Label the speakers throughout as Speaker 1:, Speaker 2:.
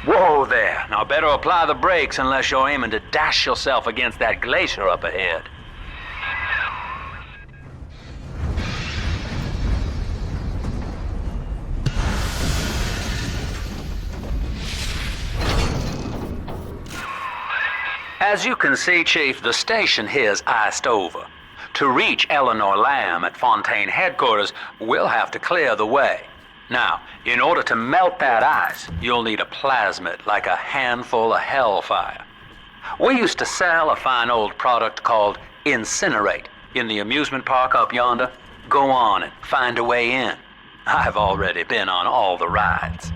Speaker 1: Whoa there. Now better apply the brakes unless you're aiming to dash yourself against that glacier up ahead. As you can see, Chief, the station here's iced over. To reach Eleanor Lamb at Fontaine headquarters, we'll have to clear the way. Now, in order to melt that ice, you'll need a plasmid, like a handful of hellfire. We used to sell a fine old product called Incinerate in the amusement park up yonder. Go on and find a way in. I've already been on all the rides.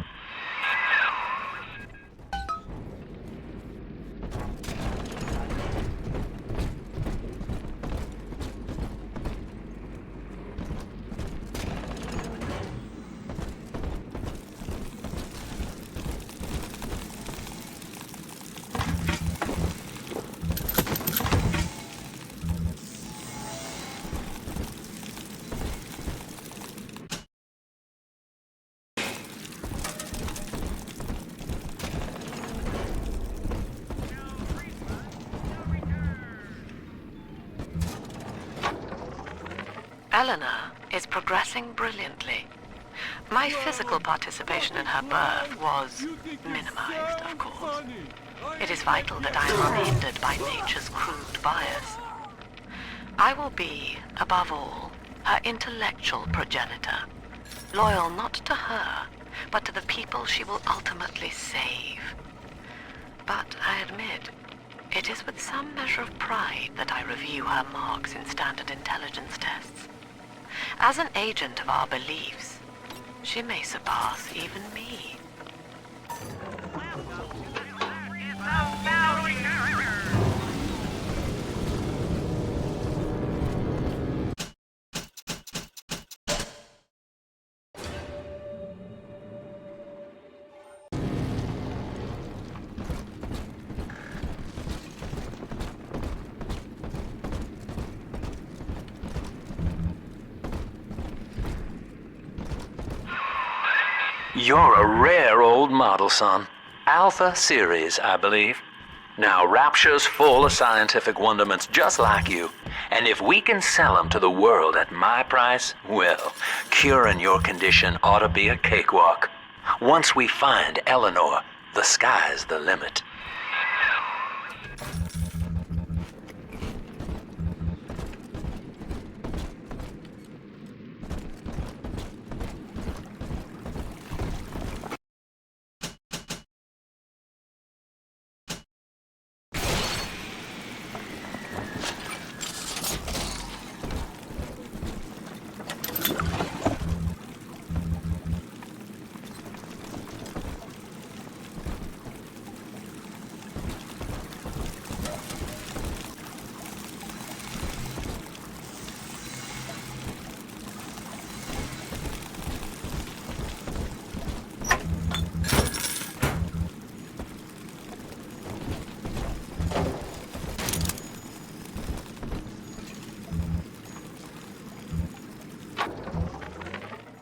Speaker 2: Eleanor is progressing brilliantly. My physical participation in her birth was minimized, of course. It is vital that I am unhindered by nature's crude bias. I will be, above all, her intellectual progenitor, loyal not to her, but to the people she will ultimately save. But I admit, it is with some measure of pride that I review her marks in standard intelligence tests. As an agent of our beliefs, she may surpass even me.
Speaker 1: You're a rare old model, son. Alpha series, I believe. Now, Rapture's full of scientific wonderments just like you. And if we can sell them to the world at my price, well, curing your condition ought to be a cakewalk. Once we find Eleanor, the sky's the limit.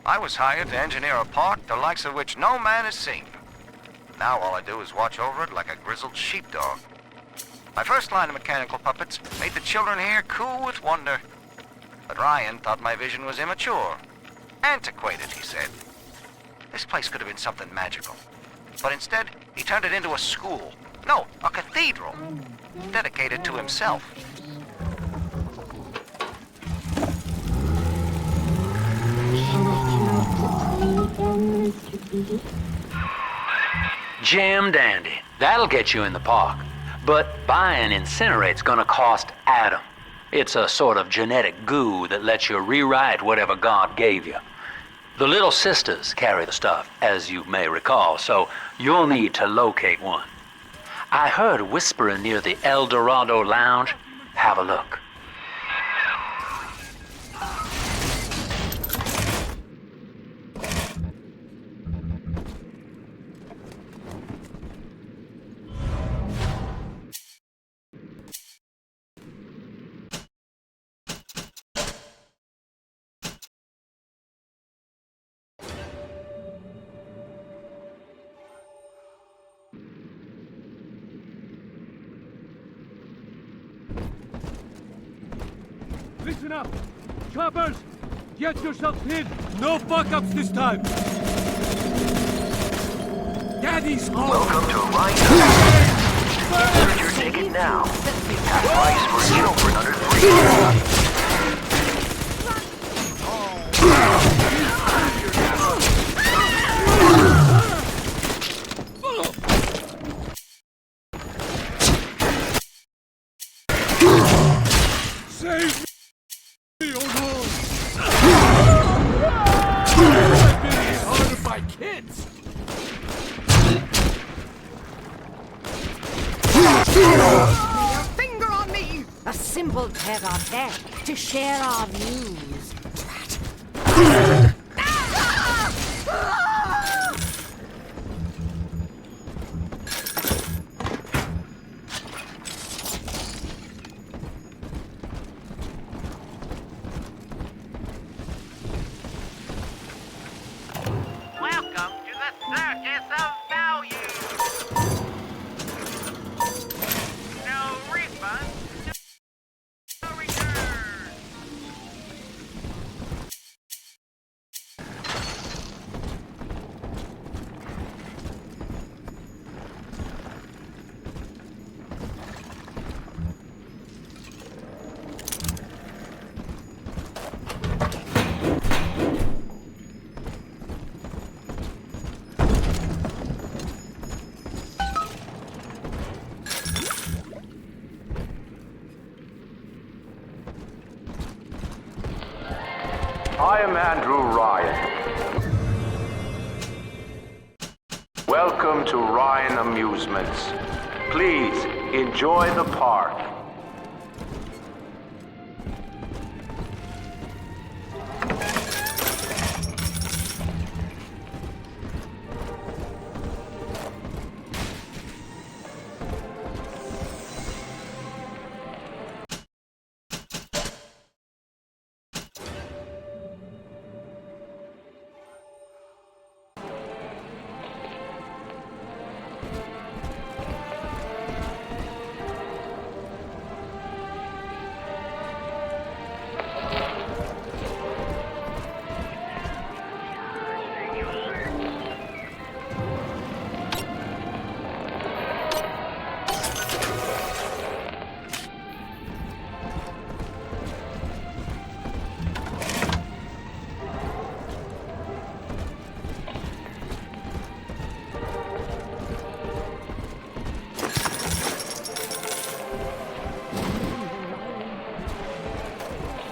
Speaker 3: I was hired to engineer a park the likes of which no man has seen. Now all I do is watch over it like a grizzled sheepdog. My first line of mechanical puppets made the children here coo with wonder. But Ryan thought my vision was immature. Antiquated, he said. This place could have been something magical. But instead, he turned it into a school. No, a cathedral. Dedicated to himself.
Speaker 1: Jam dandy. That'll get you in the park. But buying Incinerate's gonna cost Adam. It's a sort of genetic goo that lets you rewrite whatever God gave you. The Little Sisters carry the stuff, as you may recall, so you'll need to locate one. I heard whispering near the El Dorado Lounge. Have a look.
Speaker 4: Listen up! Choppers! Get yourselves hid! No fuck-ups this time! Daddy's home!
Speaker 5: Welcome to Ryan. Insert your ticket now. Half price for children under 3.
Speaker 4: Save me, oh no! I've been hit harder by kids!
Speaker 6: Lay your finger on me! A simple tete-a-tete to share our views. Drat.
Speaker 7: Welcome to the Circus of Value. No refund, no return.
Speaker 8: I am Andrew Ryan. Welcome to Ryan Amusements. Please enjoy the park.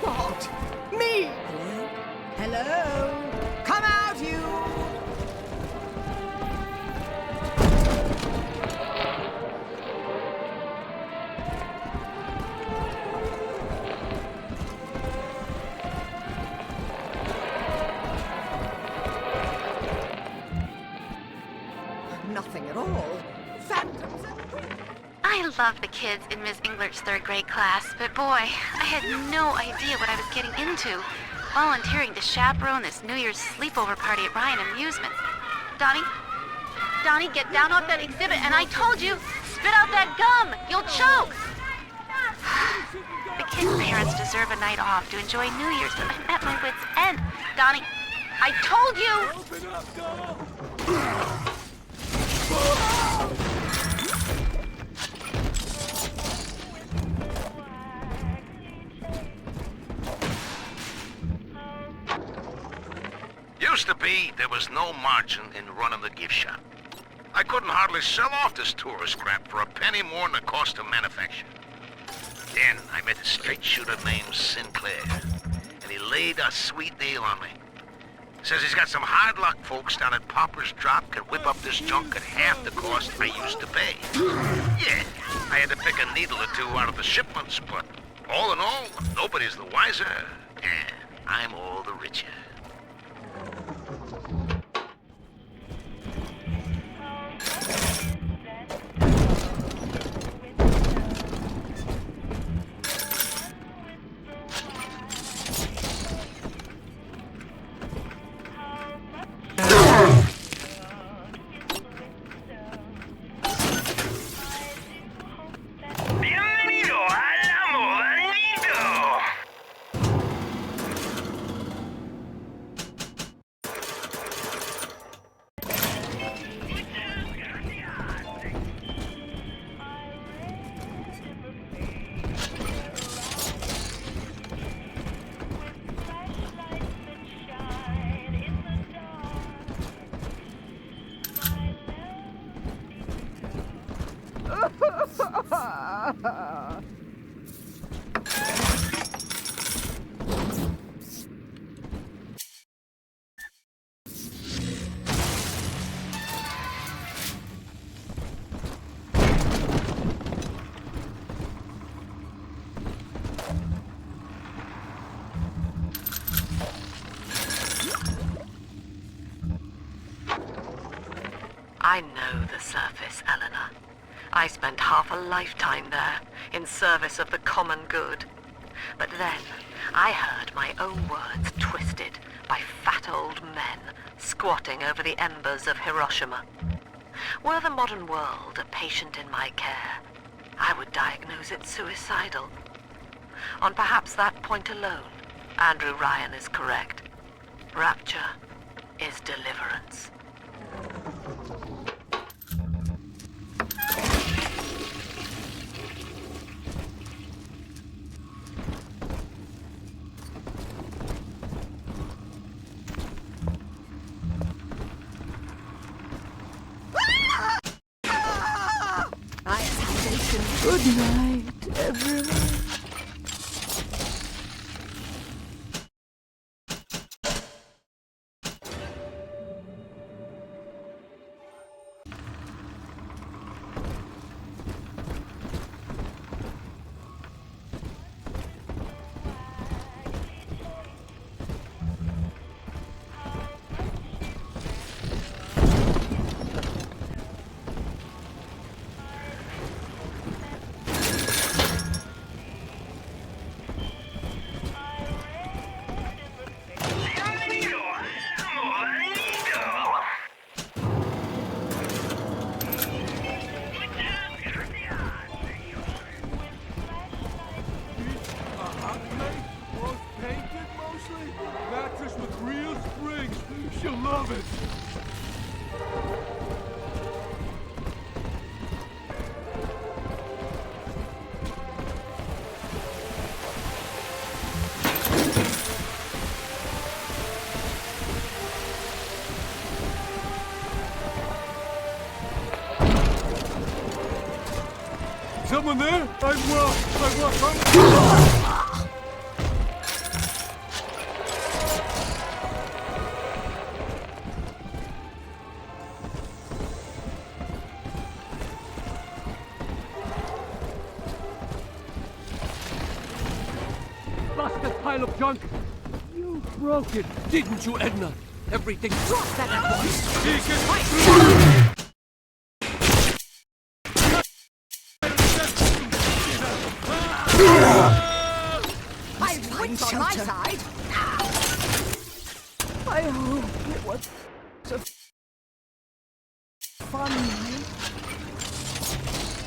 Speaker 6: What? Me? Hello? Come out, you! Nothing at all. Phantoms and...
Speaker 2: I love the kids in Miss Englert's third grade class, but boy, I had no idea what I was getting into.
Speaker 9: volunteering to chaperone this New Year's sleepover party at Ryan Amusements. Donnie? Donnie, get down off that exhibit, and I told you, spit out that gum! You'll choke! The kids' parents deserve a night off to enjoy New Year's, but I'm at my wit's end. Donnie, I told you!
Speaker 4: Open up, Donald!
Speaker 10: Used to be, there was no margin in running the gift shop. I couldn't hardly sell off this tourist crap for a penny more than the cost of manufacture. Then I met a straight shooter named Sinclair, and he laid a sweet deal on me. Says he's got some hard luck folks down at Popper's Drop can whip up this junk at half the cost I used to pay. Yeah, I had to pick a needle or two out of the shipments, but all in all, nobody's the wiser, and I'm all the richer.
Speaker 2: I know the surface, Eleanor. I spent half a lifetime there, in service of the common good. But then, I heard my own words twisted by fat old men squatting over the embers of Hiroshima. Were the modern world a patient in my care, I would diagnose it suicidal. On perhaps that point alone, Andrew Ryan is correct. Rapture is deliverance.
Speaker 6: Good night, everyone.
Speaker 4: She'll love it! Someone there? I walk. Busted pile of junk. You broke it, didn't you, Edna? Everything.
Speaker 6: Drop that at once!
Speaker 4: Deacon!
Speaker 6: My wit's on my side! I hope it was a fun night.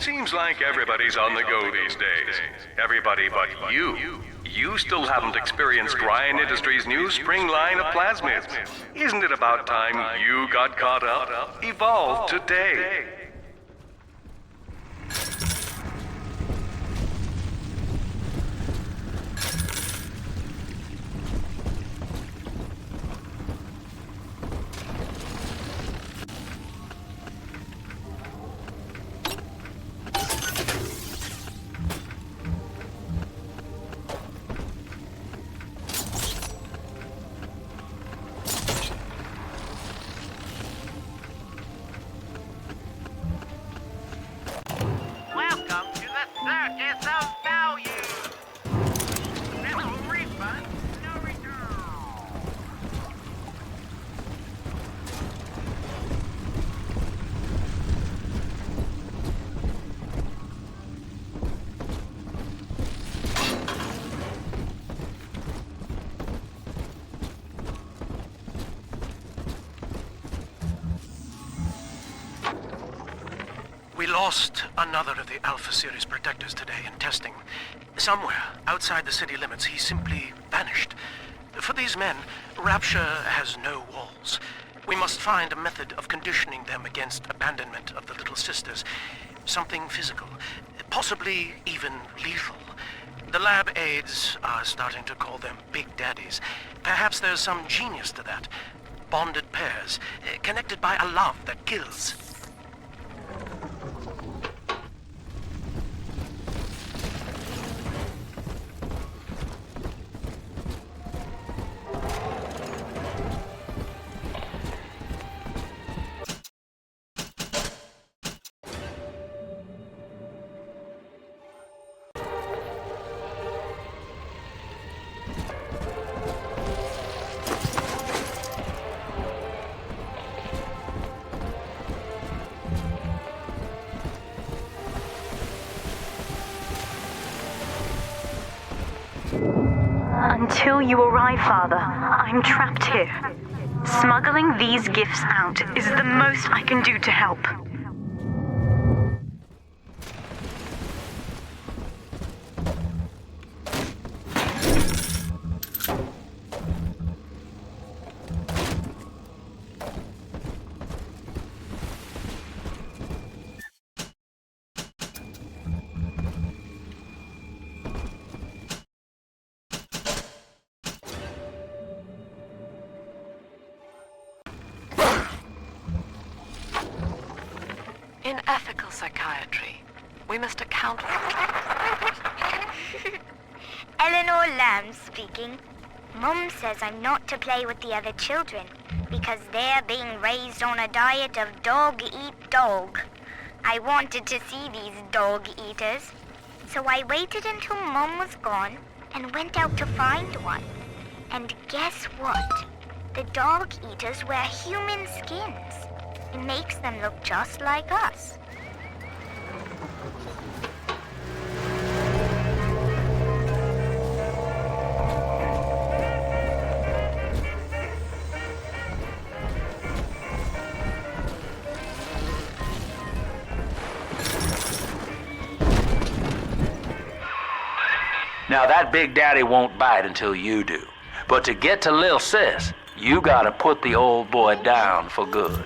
Speaker 11: Seems like everybody's on the go these days. Everybody but you. You still haven't experienced Ryan Industries' new spring line of plasmids. Isn't it about time you got caught up? Evolve today.
Speaker 7: Welcome to the circus of value. No refund, no return.
Speaker 12: We lost another of the Alpha Series protectors today in testing. Somewhere outside the city limits, he simply vanished. For these men, Rapture has no walls. We must find a method of conditioning them against abandonment of the Little Sisters. Something physical, possibly even lethal. The lab aides are starting to call them Big Daddies. Perhaps there's some genius to that. Bonded pairs, connected by a love that kills.
Speaker 13: Until you arrive, Father, I'm trapped here. Smuggling these gifts out is the most I can do to help.
Speaker 2: In ethical psychiatry, we must account for...
Speaker 14: Eleanor Lamb speaking. Mum says I'm not to play with the other children because they're being raised on a diet of dog eat dog. I wanted to see these dog eaters, so I waited until Mum was gone and went out to find one. And guess what? The dog eaters wear human skins. It makes them look just like us.
Speaker 1: Now that Big Daddy won't bite until you do. But to get to Lil Sis, you gotta put the old boy down for good.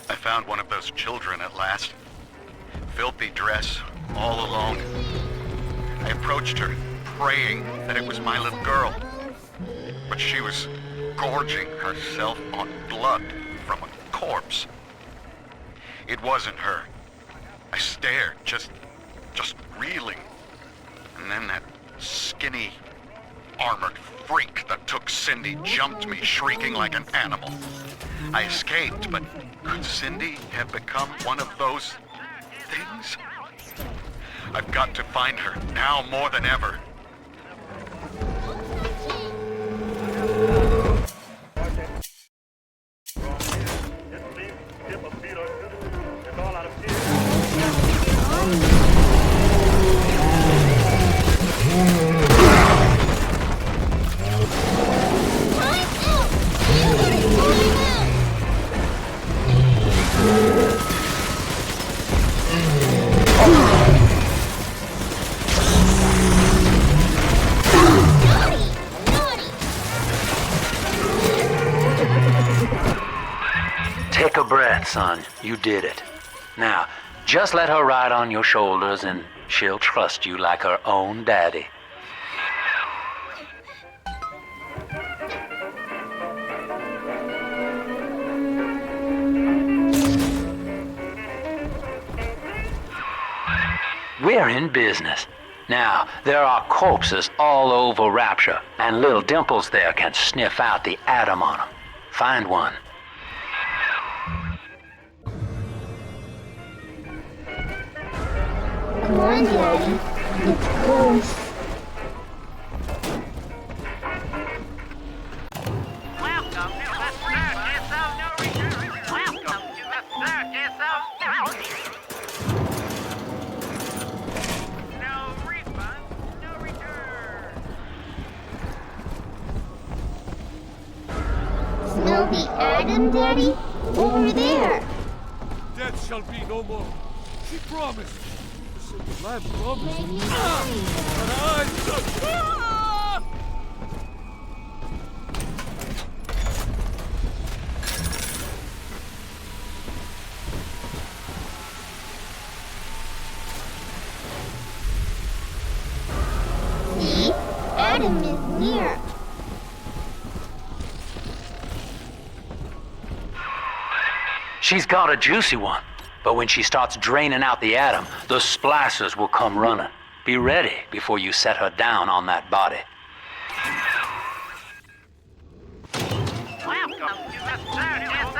Speaker 15: I found one of those children at last. Filthy dress, all alone. I approached her, praying that it was my little girl. But she was gorging herself on blood from a corpse. It wasn't her. I stared, just reeling. And then that skinny, armored freak that took Cindy jumped me, shrieking like an animal. I escaped, but could Cindy have become one of those things? I've got to find her, now more than ever.
Speaker 1: breath, son. You did it. Now, just let her ride on your shoulders and she'll trust you like her own daddy. We're in business. Now, there are corpses all over Rapture, and little Dimples there can sniff out the atom on them. Find one.
Speaker 16: Come on, Daddy. It's close.
Speaker 7: Welcome to the circus of no return. Welcome to the circus of no refund, no return.
Speaker 16: Smell the atom, Daddy? Over there.
Speaker 4: Death shall be no more. She promised. The lab promised.
Speaker 16: Maybe
Speaker 4: But
Speaker 16: See? Adam is near.
Speaker 1: She's got a juicy one, but when she starts draining out the atom, the splicers will come running. Be ready before you set her down on that body.
Speaker 7: Welcome to the circus of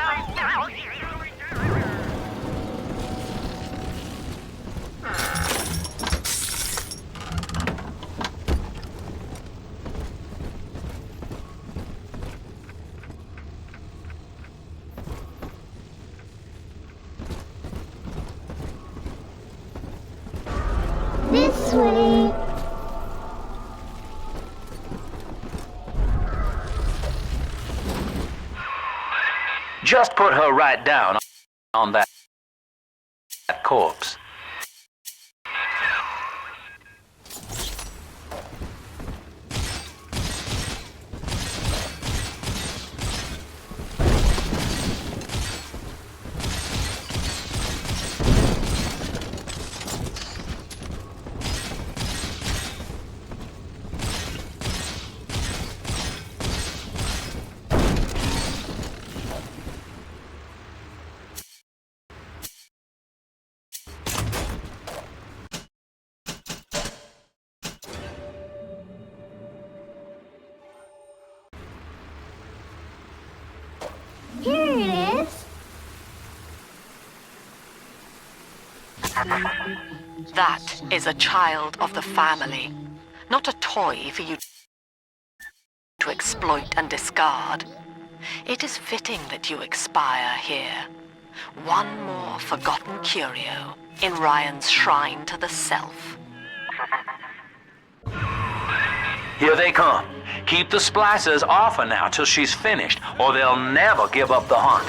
Speaker 16: This way.
Speaker 1: Just put her right down on that corpse.
Speaker 16: Here it is.
Speaker 2: That is a child of the family, not a toy for you to exploit and discard. It is fitting that you expire here. One more forgotten curio in Ryan's shrine to the self.
Speaker 1: Here they come. Keep the splicers off her now till she's finished, or they'll never give up the hunt.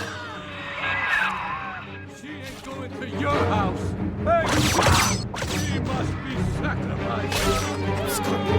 Speaker 4: she ain't going to your house. Hey! She must be sacrificed.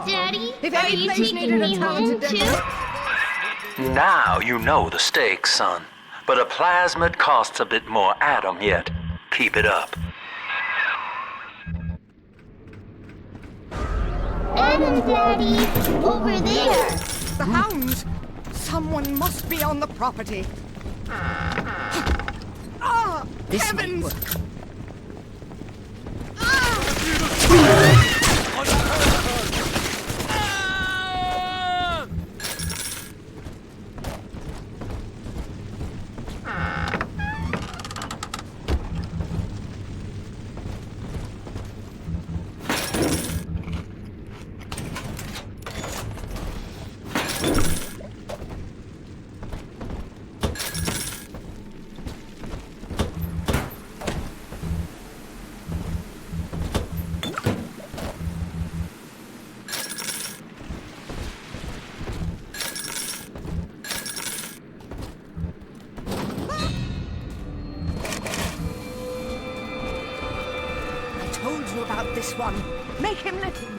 Speaker 16: Daddy,
Speaker 6: If
Speaker 16: are
Speaker 6: any
Speaker 16: you
Speaker 6: place needed
Speaker 16: taking
Speaker 6: a
Speaker 16: me
Speaker 6: talented
Speaker 16: home too?
Speaker 6: decorator.
Speaker 1: Now you know the stakes, son. But a plasmid costs a bit more atom yet. Keep it up.
Speaker 16: Adam, Daddy, over there.
Speaker 6: The hounds! Someone must be on the property. Ah!
Speaker 2: This
Speaker 6: heavens!
Speaker 2: may work.
Speaker 6: you about this one. Make him listen.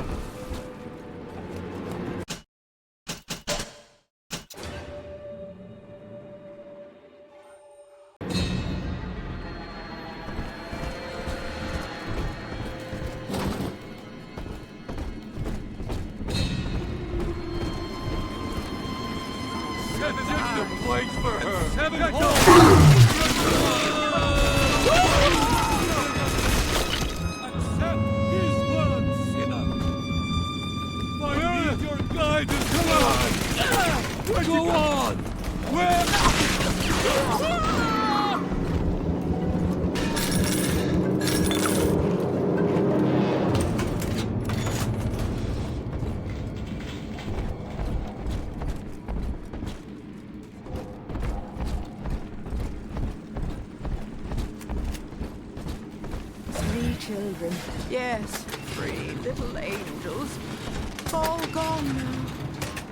Speaker 4: Plates for her. 7 holes. Accept his word, sinner. I need your guidance. Come on. Go on. Where?
Speaker 6: Children. Yes, 3 little angels. All gone now.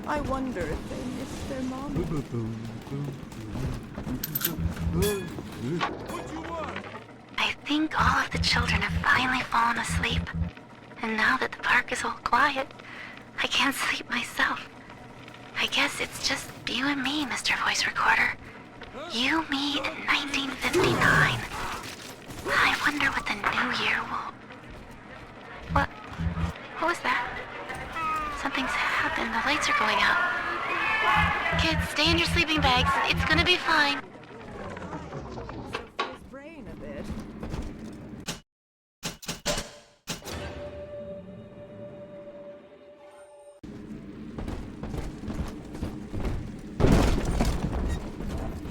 Speaker 6: I wonder if they miss their mom.
Speaker 2: I think all of the children have finally fallen asleep. And now that the park is all quiet, I can't sleep myself. I guess it's just you and me, Mr. Voice Recorder. You, me, in 1959. I wonder what the new year will... What? What was that? Something's happened. The lights are going out. Kids, stay in your sleeping bags. It's gonna be fine.
Speaker 6: His brain a bit.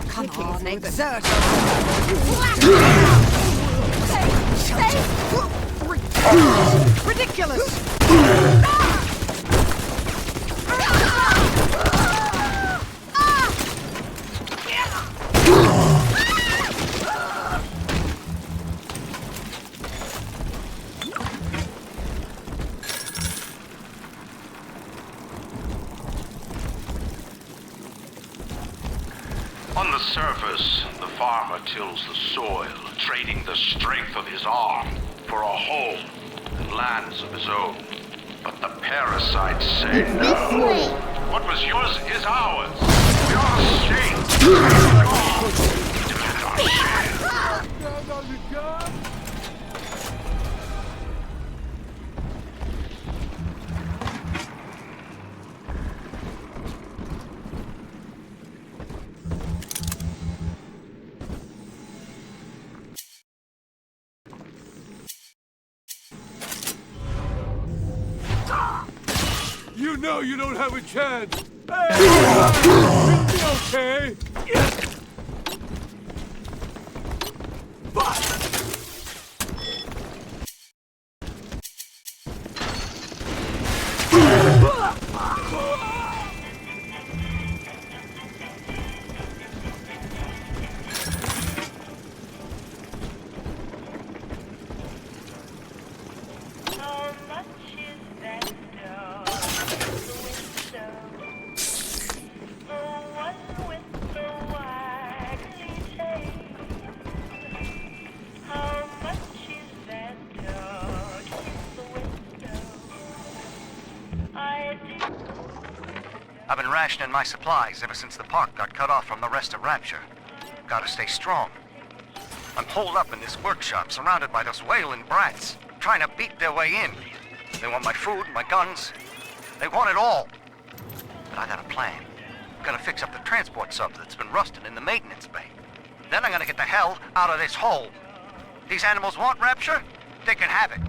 Speaker 6: Come on, exert yourself. Ridiculous!
Speaker 10: On the surface, the farmer tills the soil, trading the strength of his arm for a home and lands of his own. But the parasites say no.
Speaker 16: This way.
Speaker 10: What was yours is ours. We are a state. Demand our share.
Speaker 4: You know you don't have a chance. Hey, you'll be okay.
Speaker 3: I've been rationing my supplies ever since the park got cut off from the rest of Rapture. Gotta stay strong. I'm holed up in this workshop, surrounded by those wailing brats, trying to beat their way in. They want my food, my guns. They want it all. But I got a plan. I'm gonna fix up the transport sub that's been rusting in the maintenance bay. Then I'm gonna get the hell out of this hole. These animals want Rapture? They can have it.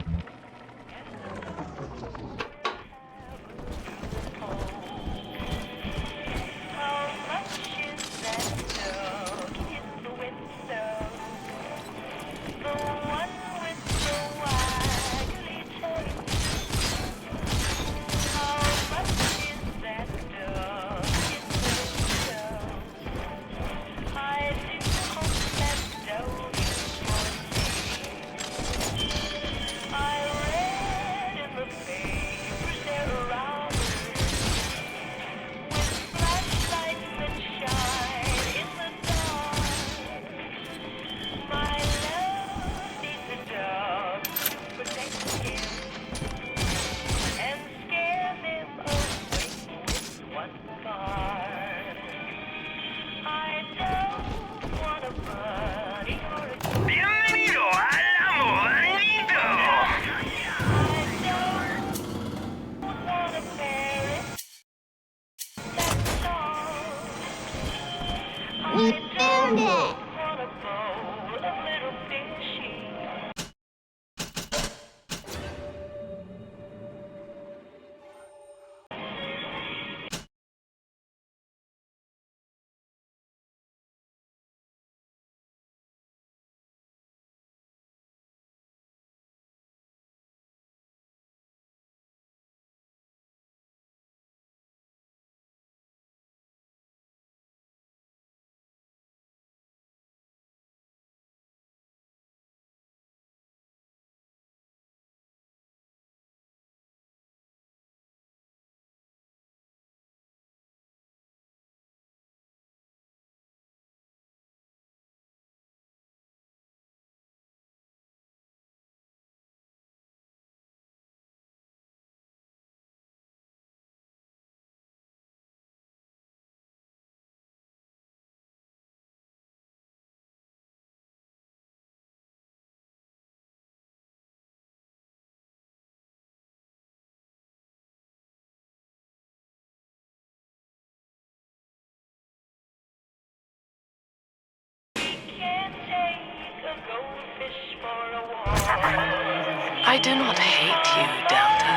Speaker 2: I do not hate you, Delta.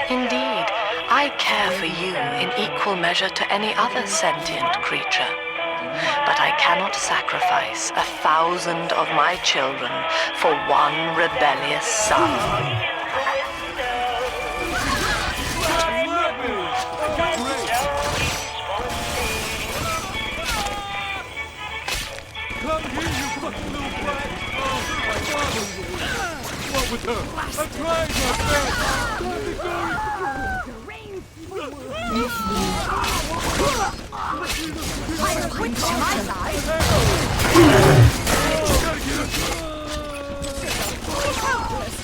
Speaker 2: Indeed, I care for you in equal measure to any other sentient creature. But I cannot sacrifice 1,000 of my children for one rebellious son.
Speaker 4: Come here, you fucking little brat! What with her? I'm trying my best! Let me
Speaker 6: Which to my side? He's helpless.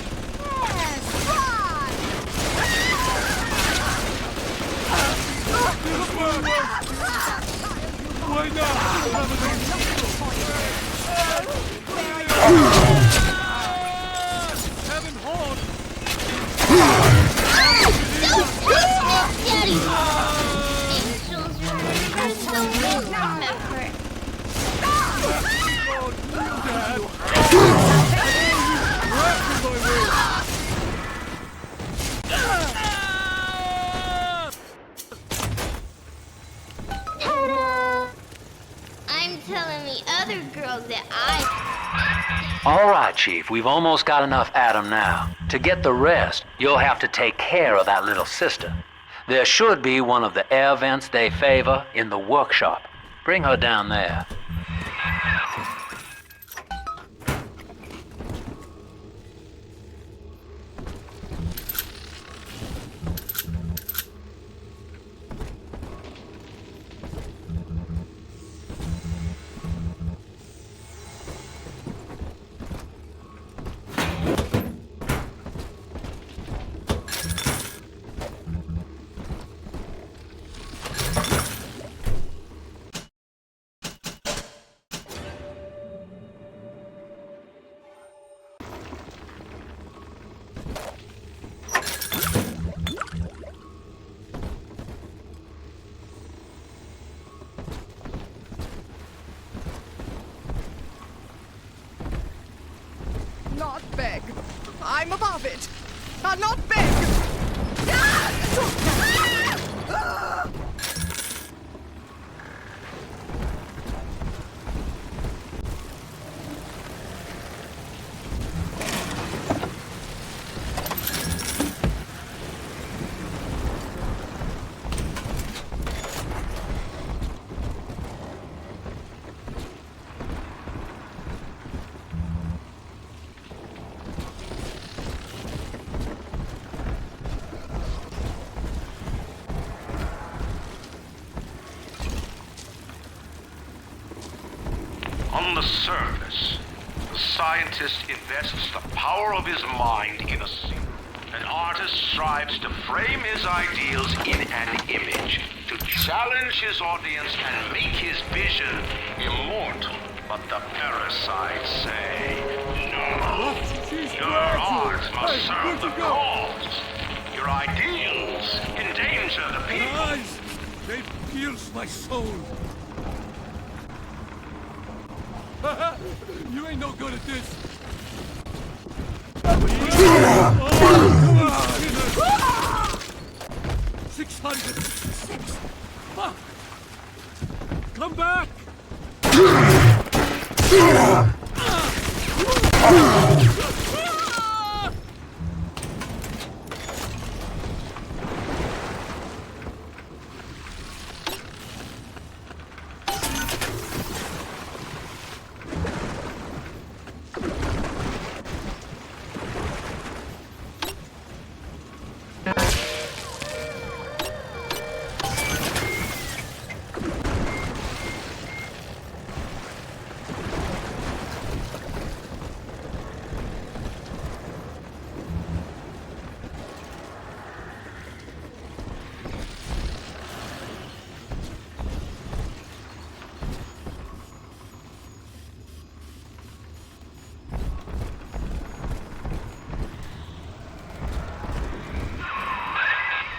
Speaker 6: Yes,
Speaker 4: Why not? Heaven hold!
Speaker 16: Daddy! Angels remember so we remember. Ta-da! I'm telling the other girls that
Speaker 1: All right, Chief, we've almost got enough Adam now. To get the rest, you'll have to take care of that little sister. There should be one of the air vents they favor in the workshop. Bring her down there.
Speaker 6: not beg. I'm above it. I'll not beg.
Speaker 10: On the surface, the scientist invests the power of his mind in a suit. An artist strives to frame his ideals in an image, to challenge his audience and make his vision immortal. But the parasites say, no, your art must serve the cause. Your ideals endanger the people.
Speaker 4: Eyes, they pierce my soul. You ain't no good at this. Come on! 606. Fuck! Come back!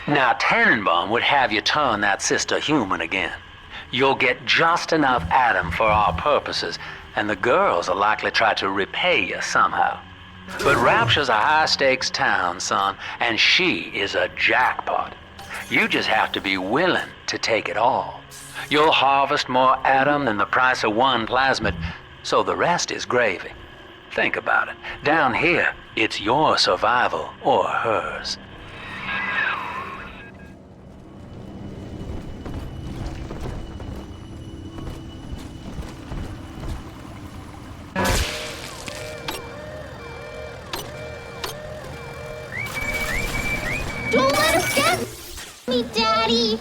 Speaker 1: Now, Tannenbaum would have you turn that sister human again. You'll get just enough Adam for our purposes, and the girls are likely to try to repay you somehow. But Rapture's a high-stakes town, son, and she is a jackpot. You just have to be willing to take it all. You'll harvest more Adam than the price of one plasmid, so the rest is gravy. Think about it. Down here, it's your survival or hers.
Speaker 16: Don't let us get me, Daddy!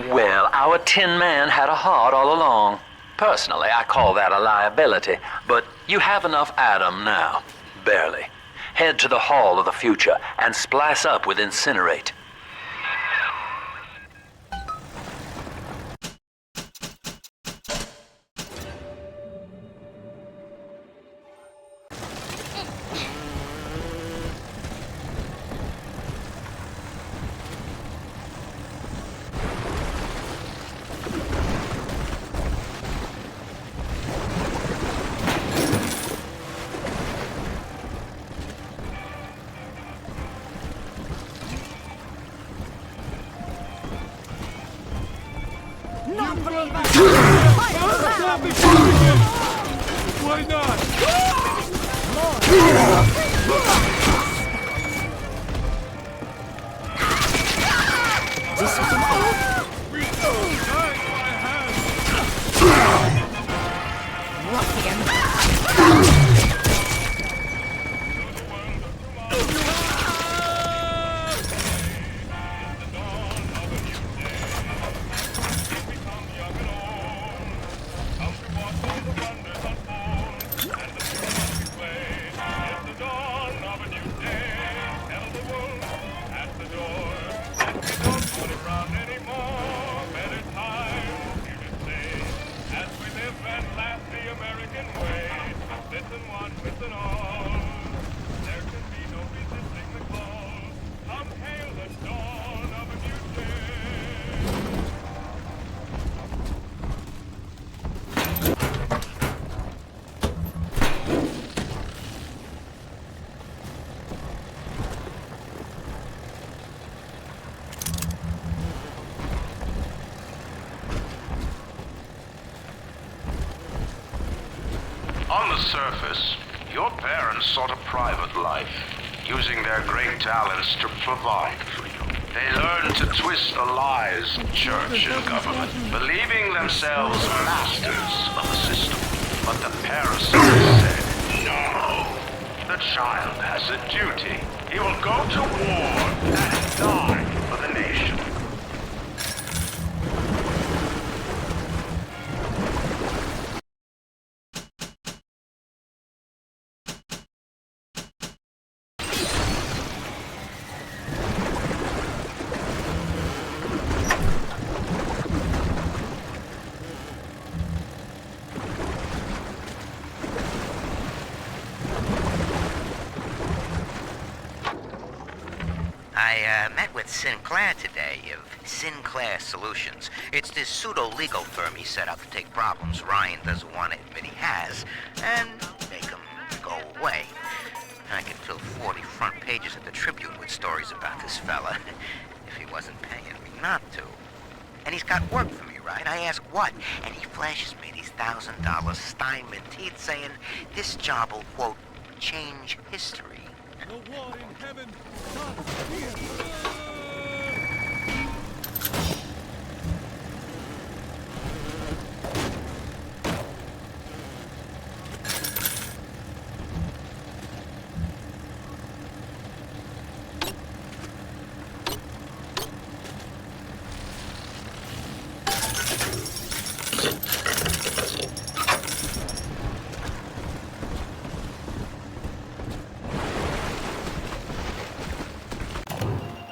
Speaker 1: Well, our Tin Man had a heart all along. Personally, I call that a liability, but you have enough Adam now. Barely. Head to the Hall of the Future and splice up with Incinerate.
Speaker 4: Why not?
Speaker 8: On the surface, your parents sought a private life, using their great talents to provide for you. They learned to twist the lies of church and government, believing themselves masters of the system. But the parasite said, no. The child has a duty. He will go to war and die for the nation.
Speaker 3: I met with Sinclair today of Sinclair Solutions. It's this pseudo-legal firm he set up to take problems Ryan doesn't want to admit he has and make them go away. I could fill 40 front pages of the Tribune with stories about this fella if he wasn't paying me not to. And he's got work for me, right? I ask what, and he flashes me these $1,000 Steinman teeth saying this job will, quote, change history.
Speaker 4: No war in heaven. Not here.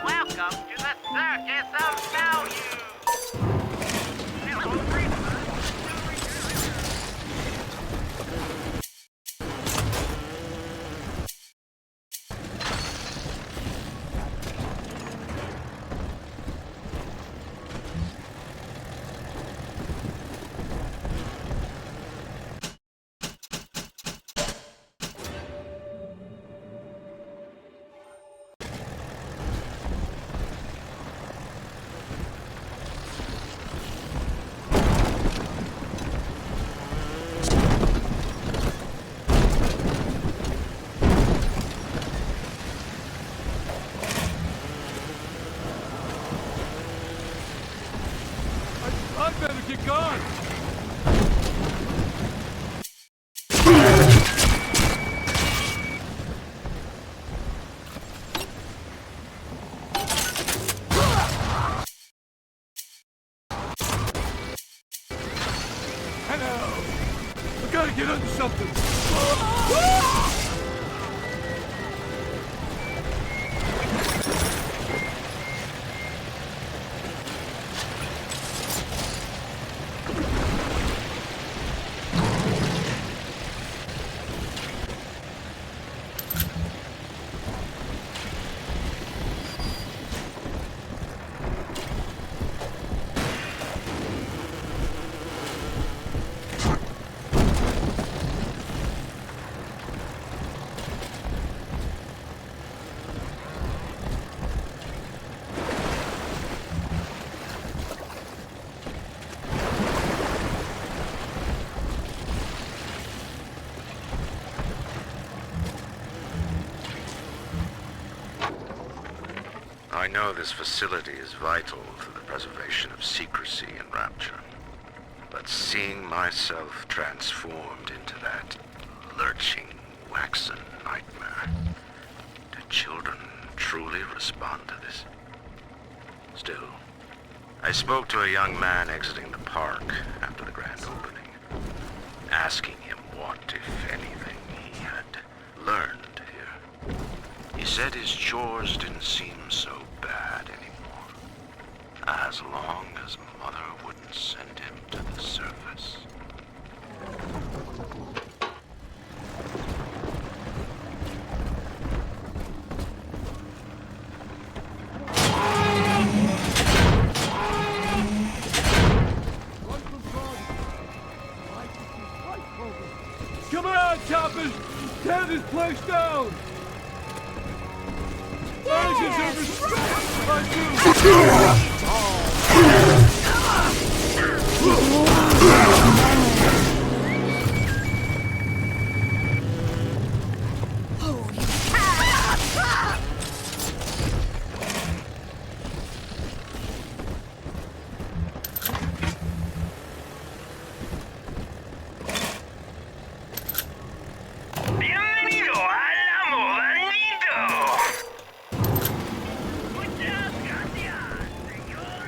Speaker 7: Welcome to the Circus of Value!
Speaker 4: I better get gone. Hello. I gotta get under something.
Speaker 10: I know this facility is vital to the preservation of secrecy and rapture, but seeing myself transformed into that lurching, waxen nightmare, do children truly respond to this? Still, I spoke to a young man exiting the park after the grand opening, asking him what, if anything, he had learned here. He said his chores didn't seem so bad anymore, as long as Mother wouldn't send him to the surface.
Speaker 4: Come on, choppers! Tear this place down! I deserve respect!
Speaker 7: Bienvenido a la Modanito! Muchas gracias, señor.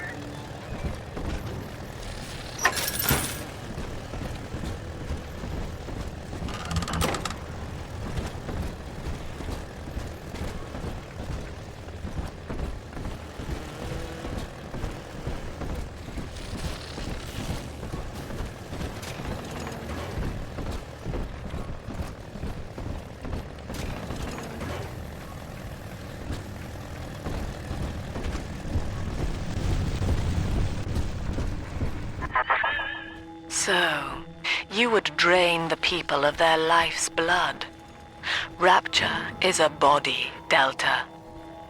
Speaker 2: So, you would drain the people of their life's blood. Rapture is a body, Delta.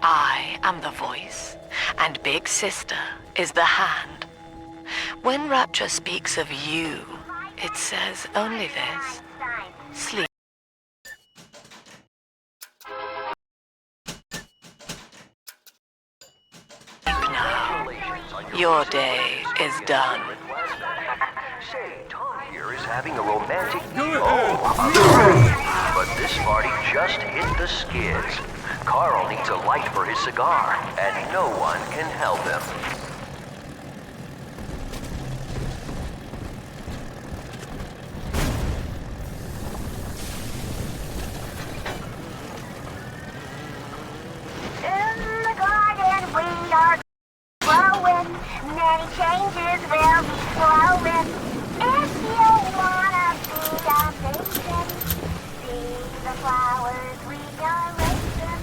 Speaker 2: I am the voice, and Big Sister is the hand. When Rapture speaks of you, it says only this. Sleep now. Your day is done.
Speaker 5: Say, Tom here is having a romantic...
Speaker 4: Go
Speaker 5: Oh, but this party just hit the skids. Carl needs a light for his cigar, and no one can help him.
Speaker 16: In the garden we are growing, many changes will be flowing. If you wanna be amazing, see the flowers we are raising.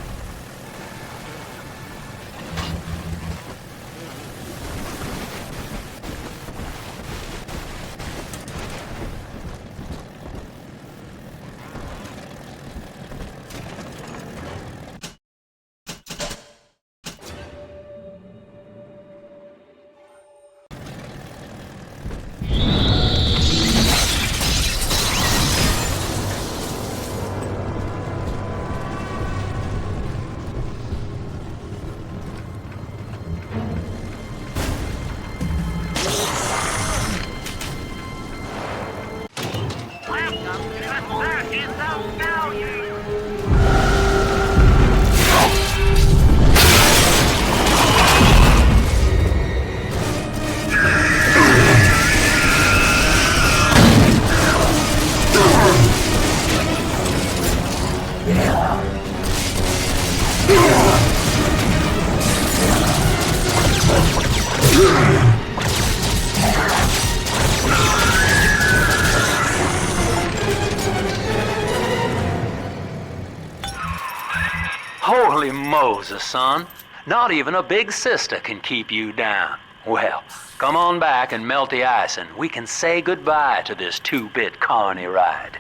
Speaker 1: Holy Moses, son. Not even a big sister can keep you down. Well, come on back and melt the ice and we can say goodbye to this two-bit carny ride.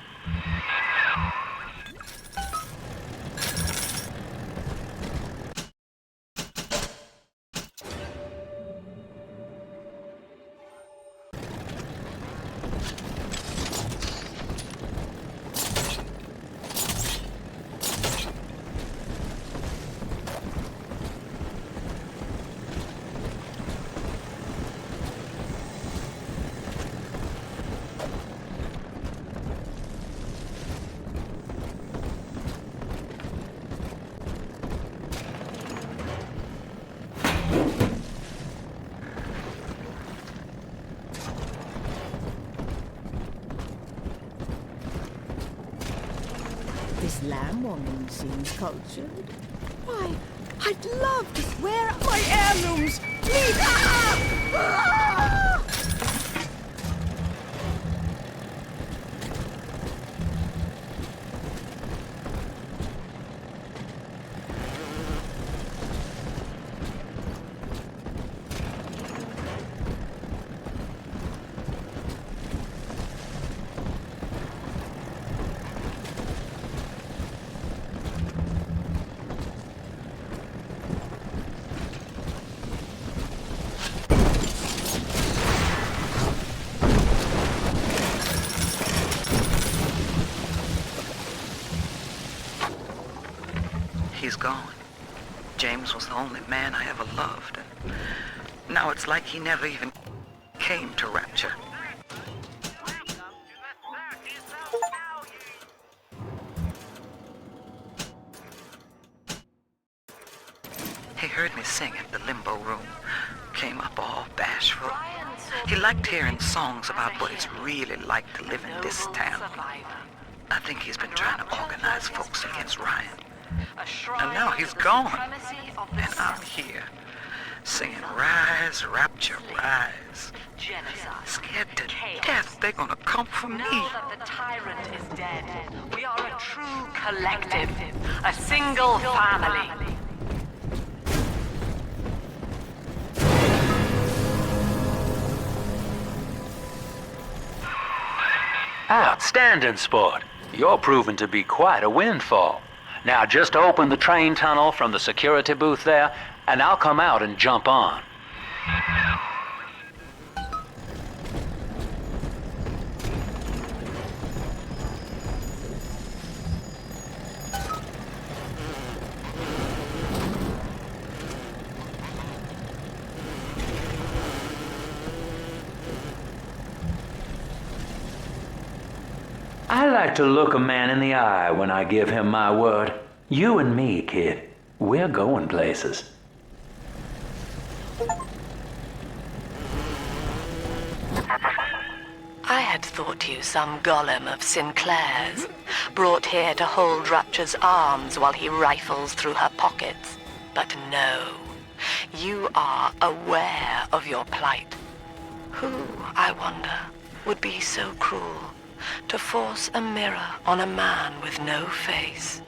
Speaker 6: This lamb woman seems cultured. Why, I'd love to... Where are my heirlooms? Please! Ah!
Speaker 17: He's gone. James was the only man I ever loved. And now it's like he never even came to Rapture. He heard me sing at the limbo room. Came up all bashful. He liked hearing songs about what it's really like to live in this town. I think he's been trying to organize folks against Ryan. And now he's gone. And I'm here, singing Rise, Rapture, Rise. Scared to death they're gonna come for me.
Speaker 2: Now that the tyrant is dead, we are a true collective, a single family.
Speaker 1: Outstanding, sport. You're proving to be quite a windfall. Now just open the train tunnel from the security booth there, and I'll come out and jump on. I like to look a man in the eye when I give him my word. You and me, kid, we're going places.
Speaker 2: I had thought you some golem of Sinclair's, brought here to hold Rapture's arms while he rifles through her pockets. But no, you are aware of your plight. Who, I wonder, would be so cruel to force a mirror on a man with no face?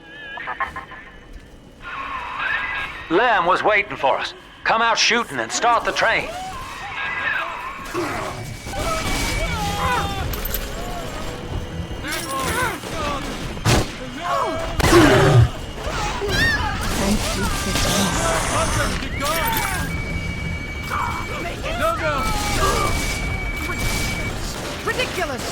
Speaker 1: Lamb was waiting for us. Come out shooting and start the train.
Speaker 6: Thank you for this. Ridiculous!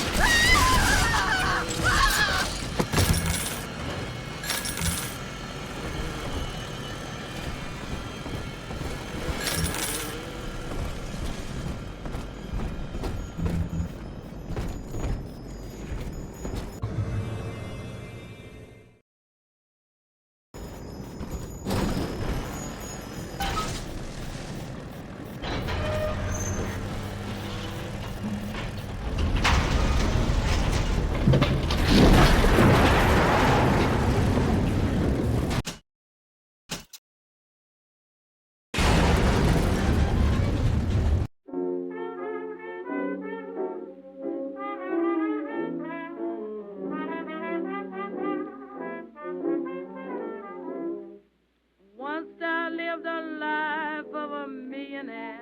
Speaker 18: Once I lived a life of a millionaire.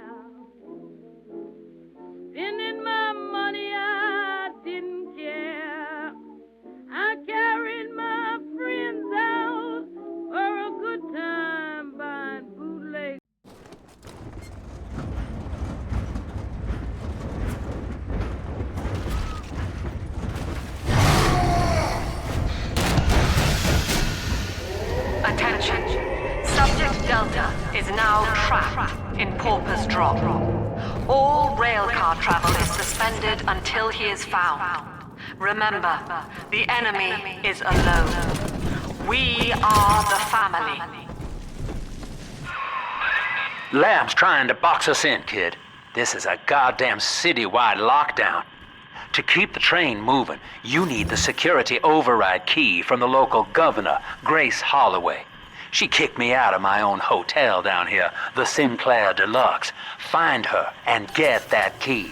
Speaker 18: Spending my money, I didn't care. I carried my friends out for a good time buying bootleg.
Speaker 2: Attention. Subject Delta is now trapped in Pauper's Drop. All railcar travel is suspended until he is found. Remember, the enemy is alone. We are the family.
Speaker 1: Lamb's trying to box us in, kid. This is a goddamn citywide lockdown. To keep the train moving, you need the security override key from the local governor, Grace Holloway. She kicked me out of my own hotel down here, the Sinclair Deluxe. Find her and get that key.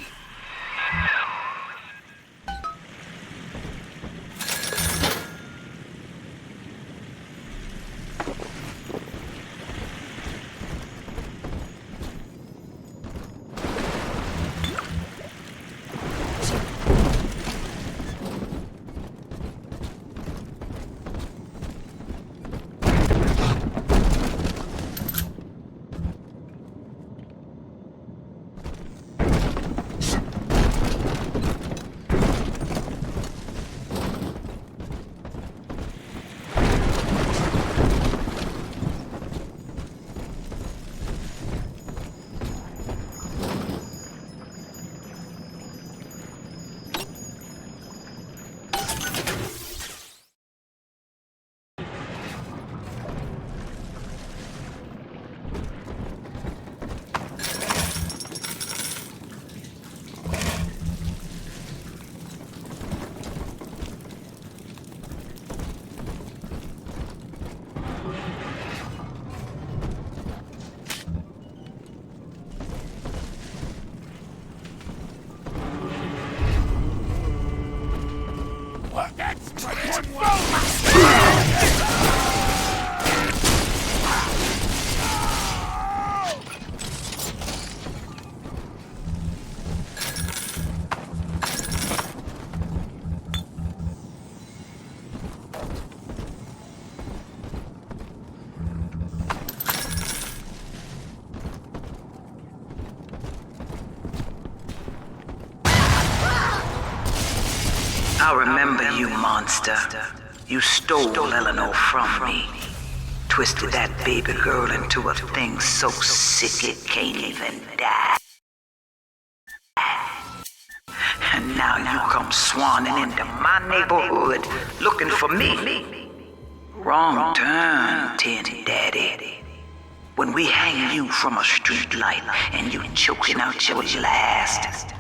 Speaker 17: I remember you, monster. You stole Eleanor from me. Twisted that baby girl into a thing so sick it can't even die. And now you come swanning into my neighborhood looking for me. Wrong turn, Tin Daddy. When we hang you from a street light and you choking out your last,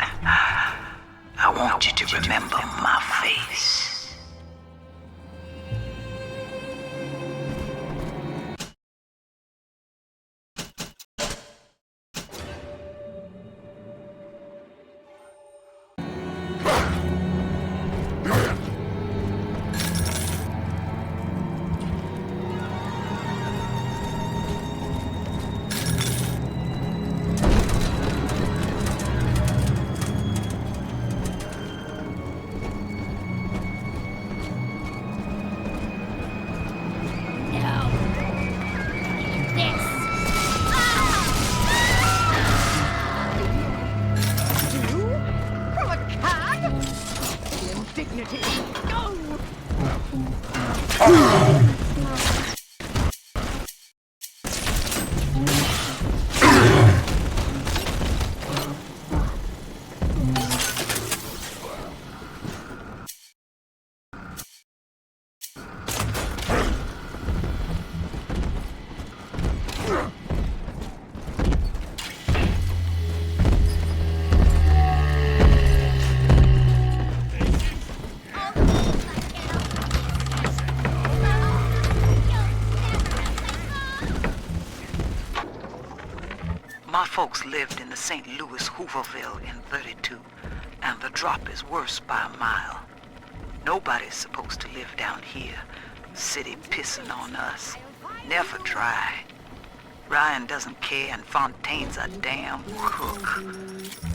Speaker 17: I want you to remember my face. My folks lived in the St. Louis Hooverville in 32, and the drop is worse by a mile. Nobody's supposed to live down here. City pissing on us. Never try. Ryan doesn't care, and Fontaine's a damn crook.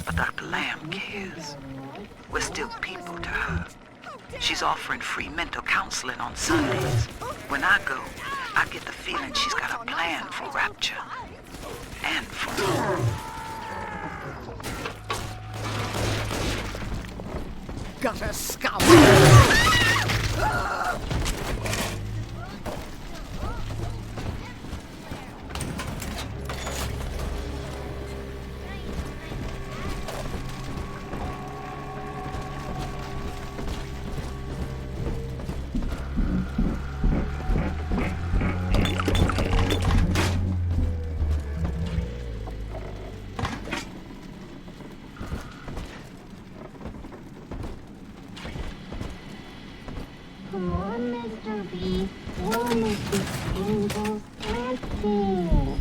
Speaker 17: But Dr. Lamb cares. We're still people to her. She's offering free mental counseling on Sundays. When I go, I get the feeling she's got a plan for Rapture. And for me.
Speaker 6: Gutter scum!
Speaker 16: Come on, Mr. B. We'll make these angels dancing.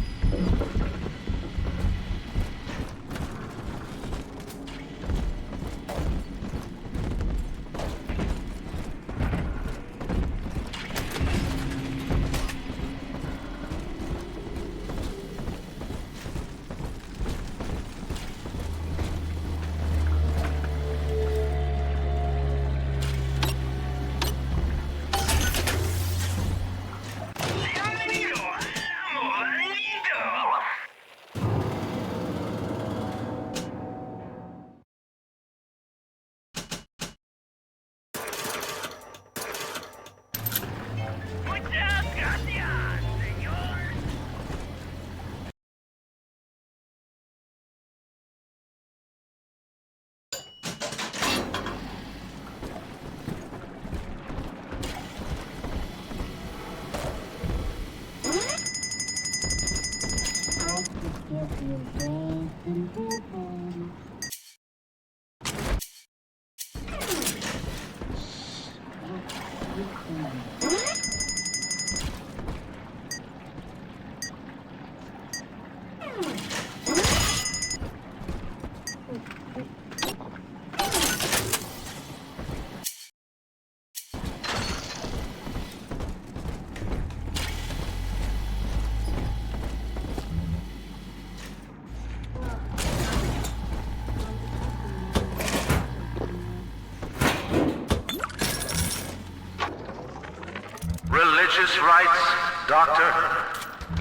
Speaker 10: Religious rites, Doctor?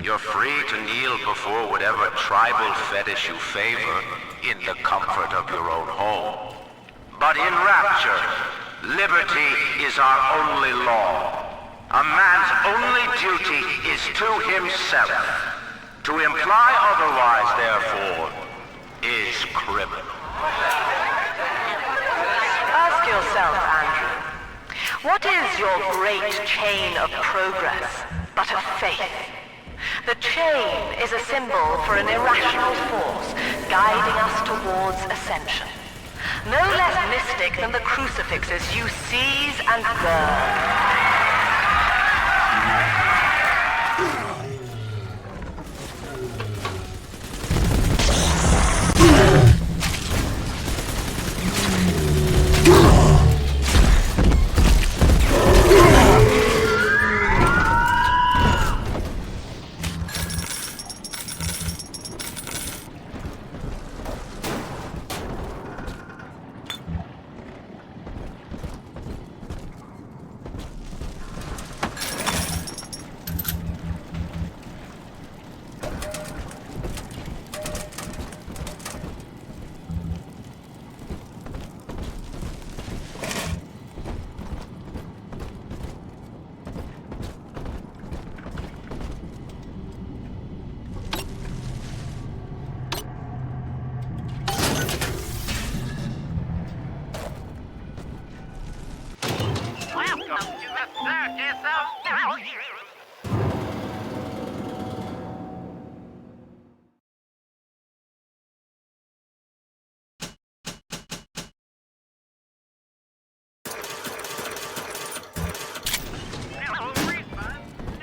Speaker 10: You're free to kneel before whatever tribal fetish you favor in the comfort of your own home. But in Rapture, Liberty is our only law. A man's only duty is to himself. To imply otherwise, therefore, is criminal.
Speaker 2: Ask yourself, Andrew, what is your great chain of progress but a faith? The chain is a symbol for an irrational force guiding us towards ascension. No less mystic than the crucifixes you seize and burn.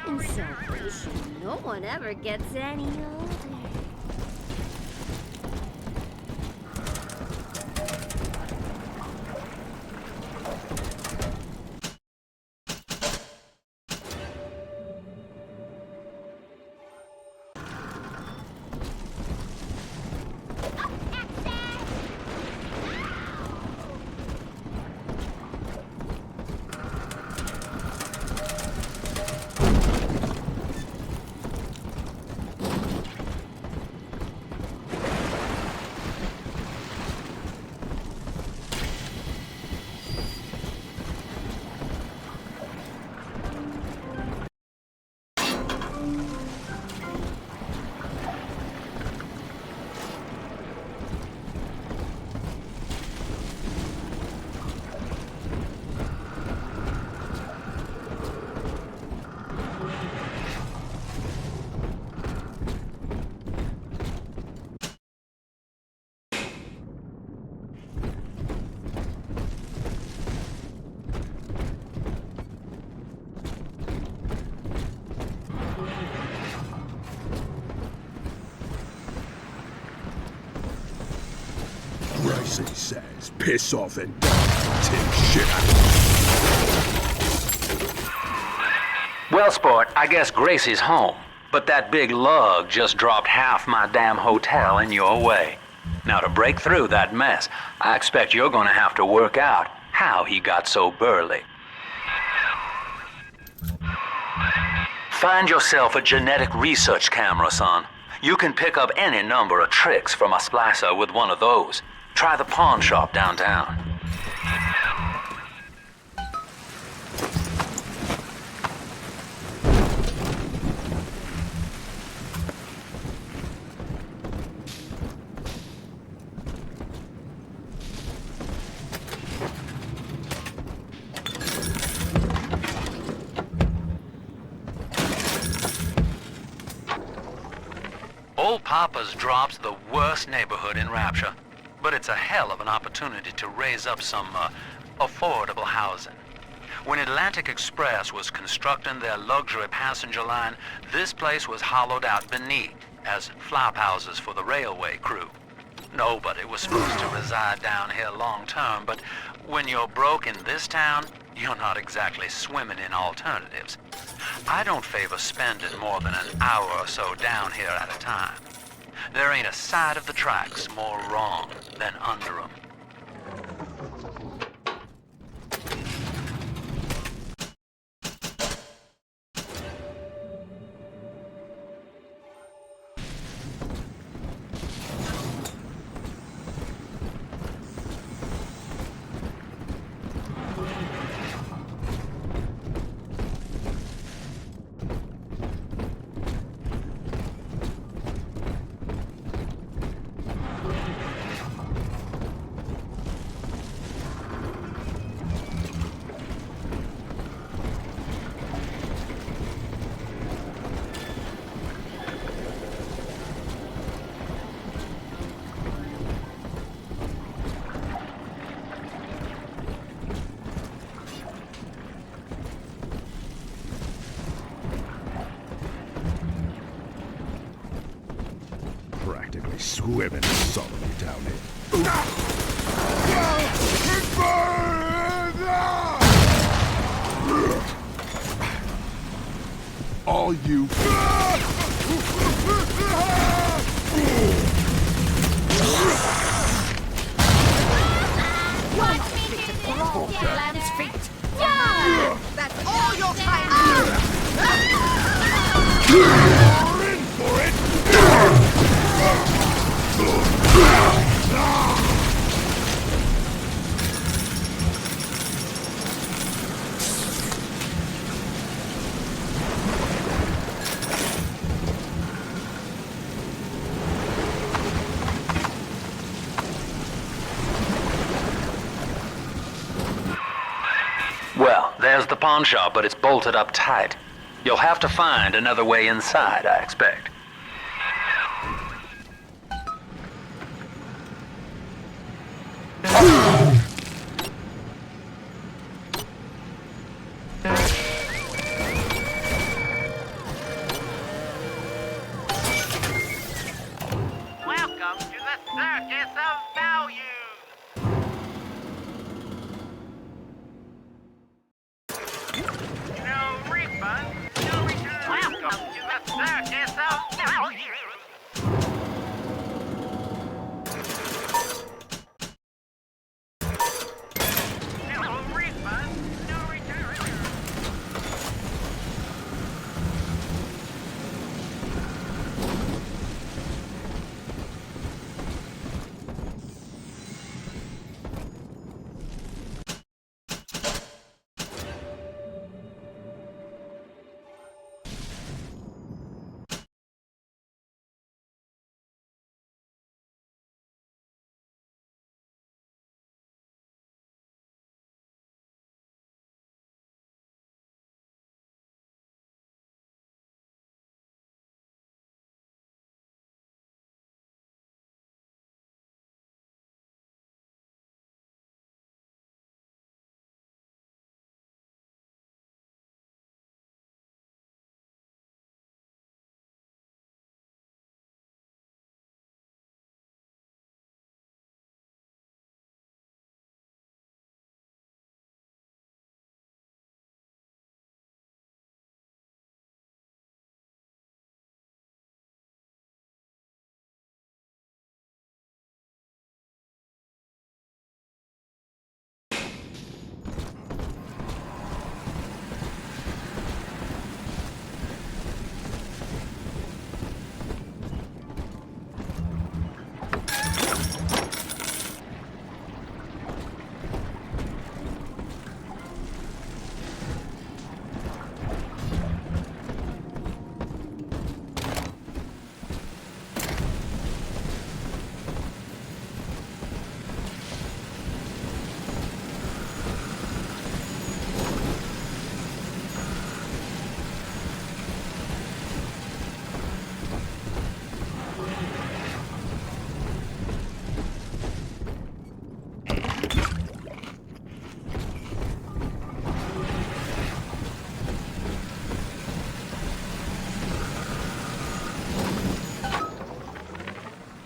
Speaker 19: In Salvation, no one ever gets any older.
Speaker 4: Gracie says, piss off and take shit.
Speaker 1: Well, sport, I guess Gracie's home. But that big lug just dropped half my damn hotel in your way. Now, to break through that mess, I expect you're gonna have to work out how he got so burly. Find yourself a genetic research camera, son. You can pick up any number of tricks from a splicer with one of those. Try the pawn shop downtown. Old Papa's Drop's the worst neighborhood in Rapture, but it's a hell of an opportunity to raise up some affordable housing. When Atlantic Express was constructing their luxury passenger line, this place was hollowed out beneath as flop houses for the railway crew. Nobody was supposed to reside down here long term, but when you're broke in this town, you're not exactly swimming in alternatives. I don't favor spending more than an hour or so down here at a time. There ain't a side of the tracks more wrong than under 'em.
Speaker 4: swimming in sodomy down here. All you...
Speaker 19: Watch me do this, Lamb's feet. That's all your time.
Speaker 4: You're in for it!
Speaker 1: Well, there's the pawn shop, but it's bolted up tight. You'll have to find another way inside, I expect.
Speaker 7: Welcome to the Circus of Value. No refund, no return. Welcome to the Circus of Value. No refund, no return.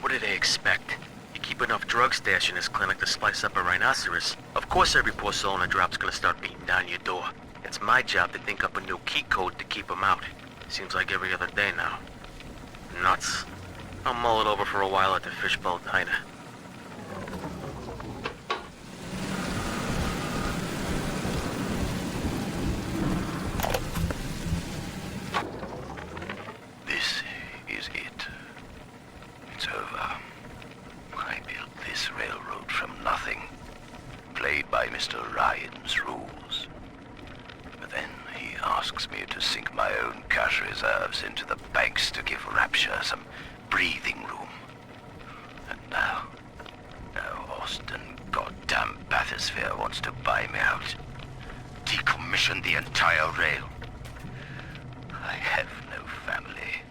Speaker 12: What do they expect? You keep enough drug stash in this clinic to slice up a rhinoceros. Of course every poor soul in a drop's gonna start beating down your door. It's my job to think up a new key code to keep them out. Seems like every other day now. Nuts. I'll mull it over for a while at the Fishbowl Diner.
Speaker 20: This is it. It's over. I built this railroad from nothing. Played by Mr. Ryan's rules. But then he asks me to sink my own cash reserves into the banks to give Rapture some breathing room. And now Austin goddamn Bathysphere wants to buy me out. Decommission the entire rail. I have no family,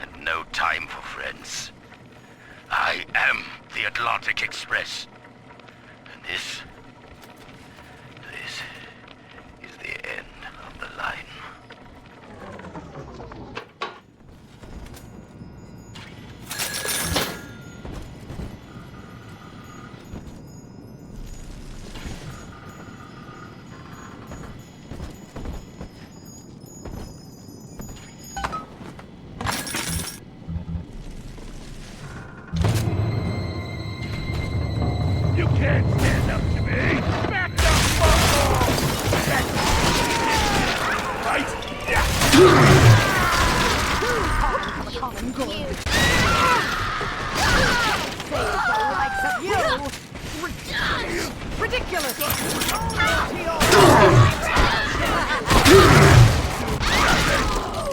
Speaker 20: and no time for friends. I am the Atlantic Express. And this is the end of the line.
Speaker 6: you! Save the likes of you! Ridiculous!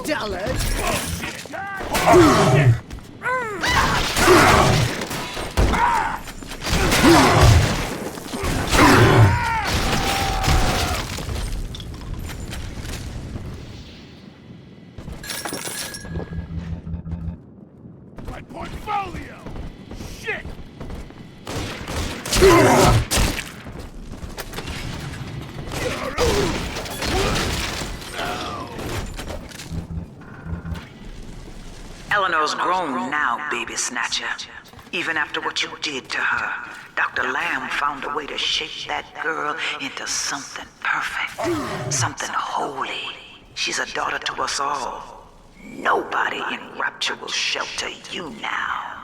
Speaker 6: Dollars!
Speaker 4: My portfolio! Shit!
Speaker 17: Eleanor's grown now, baby snatcher. Even after what you did to her, Dr. Lamb found a way to shape that girl into something perfect, something holy. She's a daughter to us all. Nobody in Rapture will shelter you now.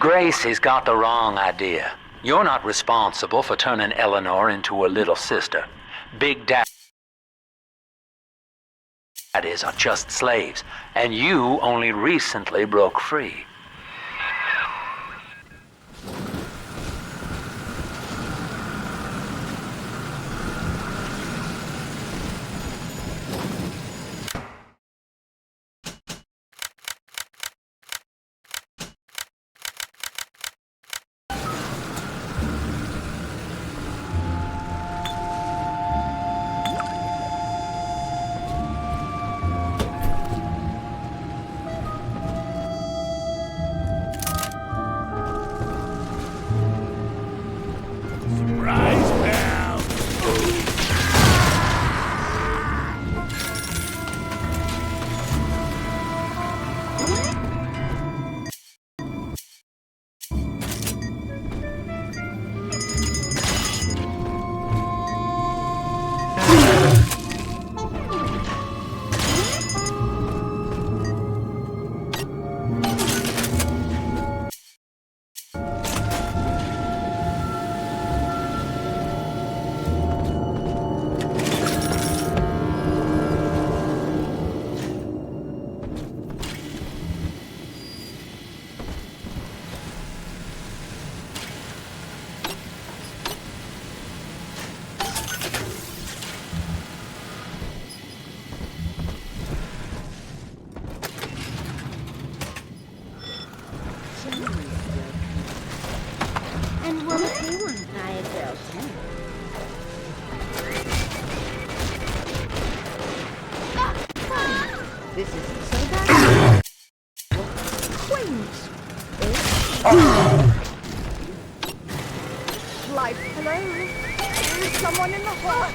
Speaker 1: Gracie's got the wrong idea. You're not responsible for turning Eleanor into a little sister. Big Daddies are just slaves, and you only recently broke free.
Speaker 19: And what if you want to buy a girl too? This isn't so bad.
Speaker 6: Queens! Life, hello? There's someone in the hut!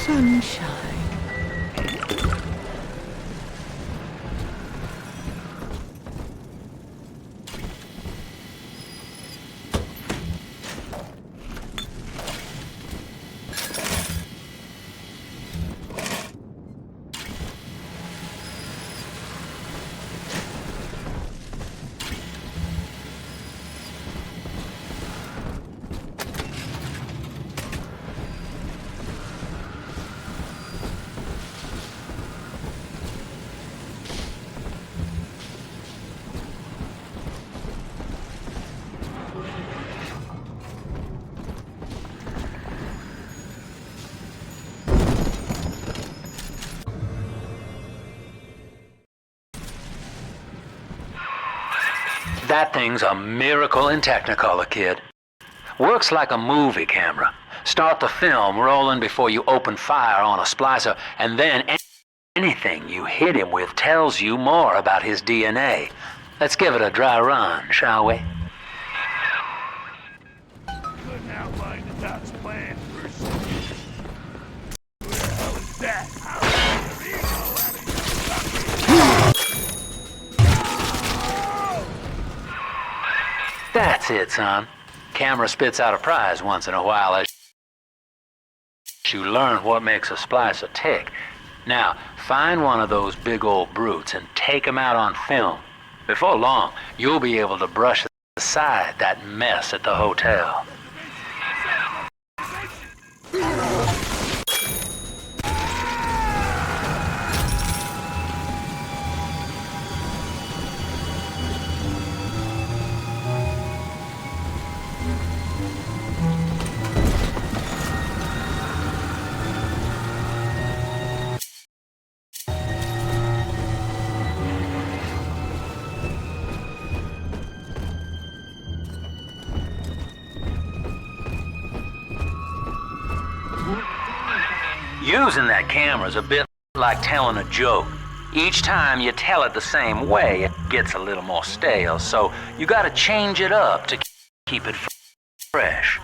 Speaker 6: Sunshine.
Speaker 1: That thing's a miracle in Technicolor, kid. Works like a movie camera. Start the film rolling before you open fire on a splicer, and then anything you hit him with tells you more about his DNA. Let's give it a dry run, shall we?
Speaker 4: Couldn't outline the Doc's plan first. Where the hell is that?
Speaker 1: That's it, son. Camera spits out a prize once in a while as you learn what makes a splicer tick. Now, find one of those big old brutes and take him out on film. Before long, you'll be able to brush aside that mess at the hotel. Using that camera is a bit like telling a joke. Each time you tell it the same way, it gets a little more stale, so you gotta change it up to keep it fresh.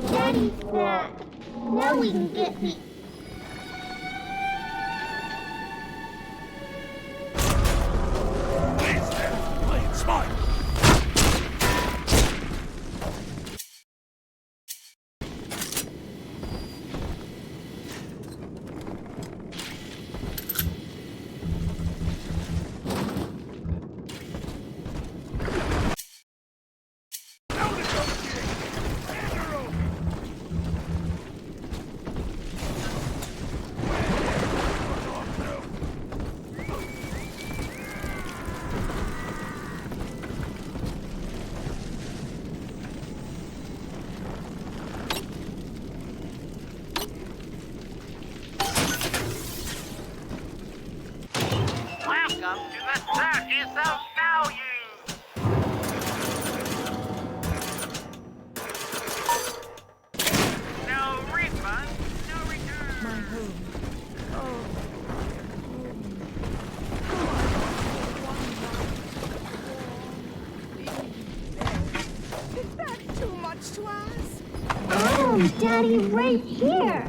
Speaker 16: Daddy's back. Now we can get the...
Speaker 4: Please, there. Play it smart.
Speaker 7: Welcome to the Circus of Value! No refund, no return.
Speaker 6: My home. Oh. Is that too much to ask?
Speaker 16: Oh, Daddy's right here.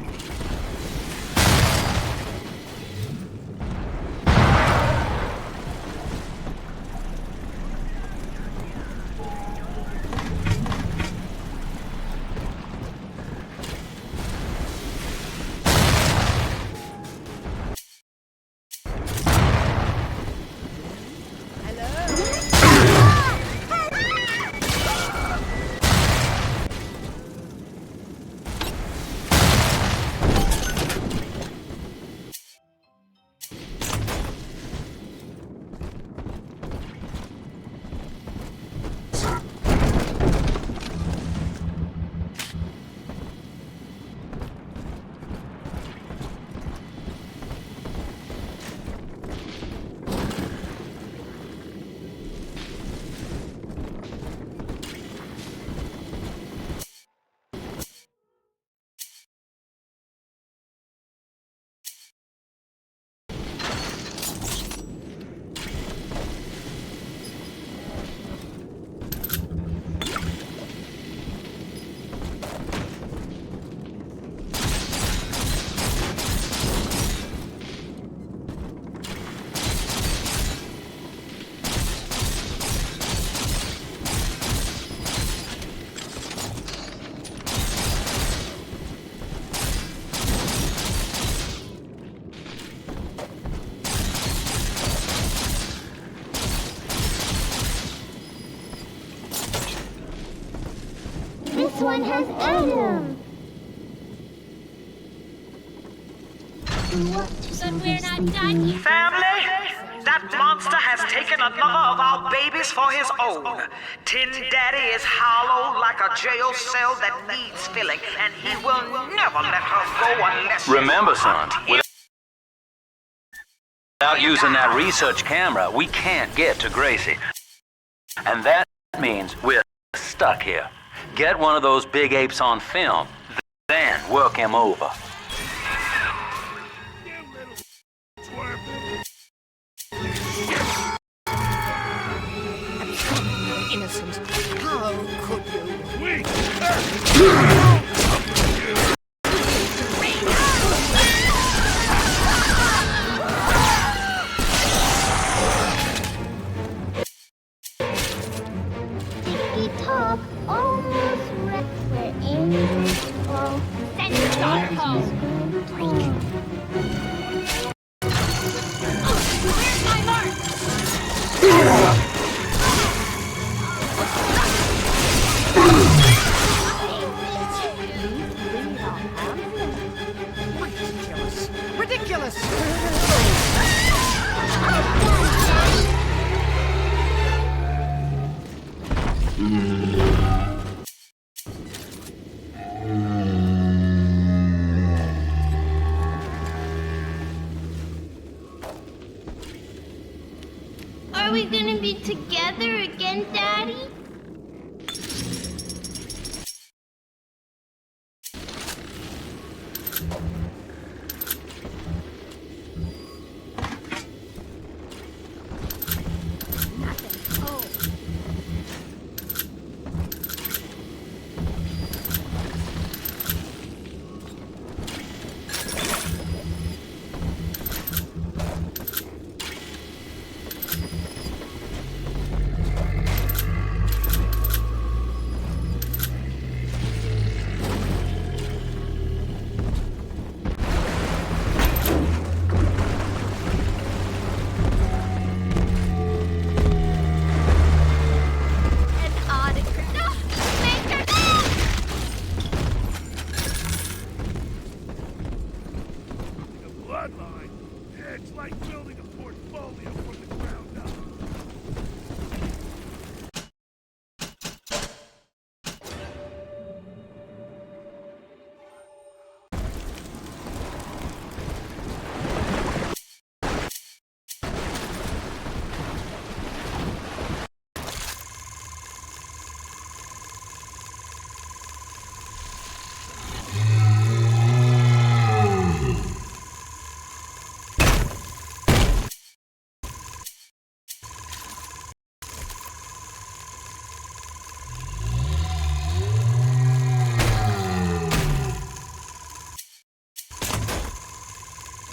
Speaker 16: This one has Adam.
Speaker 7: But we're not done yet.
Speaker 21: Family, that That monster has taken another of our babies for his own. Tin Daddy is hollow like a jail cell that needs filling, and he will never let her go unless...
Speaker 1: Remember, son, without using that research camera, we can't get to Gracie. And that means we're stuck here. Get one of those big apes on film, then work him over.
Speaker 6: Innocent. How could you?
Speaker 16: Ticky-tock, almost wrecked. We're angels flow. Send your daughter home. Break. Where's my mark?
Speaker 6: Ridiculous!
Speaker 16: Are we gonna be together again, Daddy?
Speaker 4: Bloodline. It's like building a portfolio from the ground up.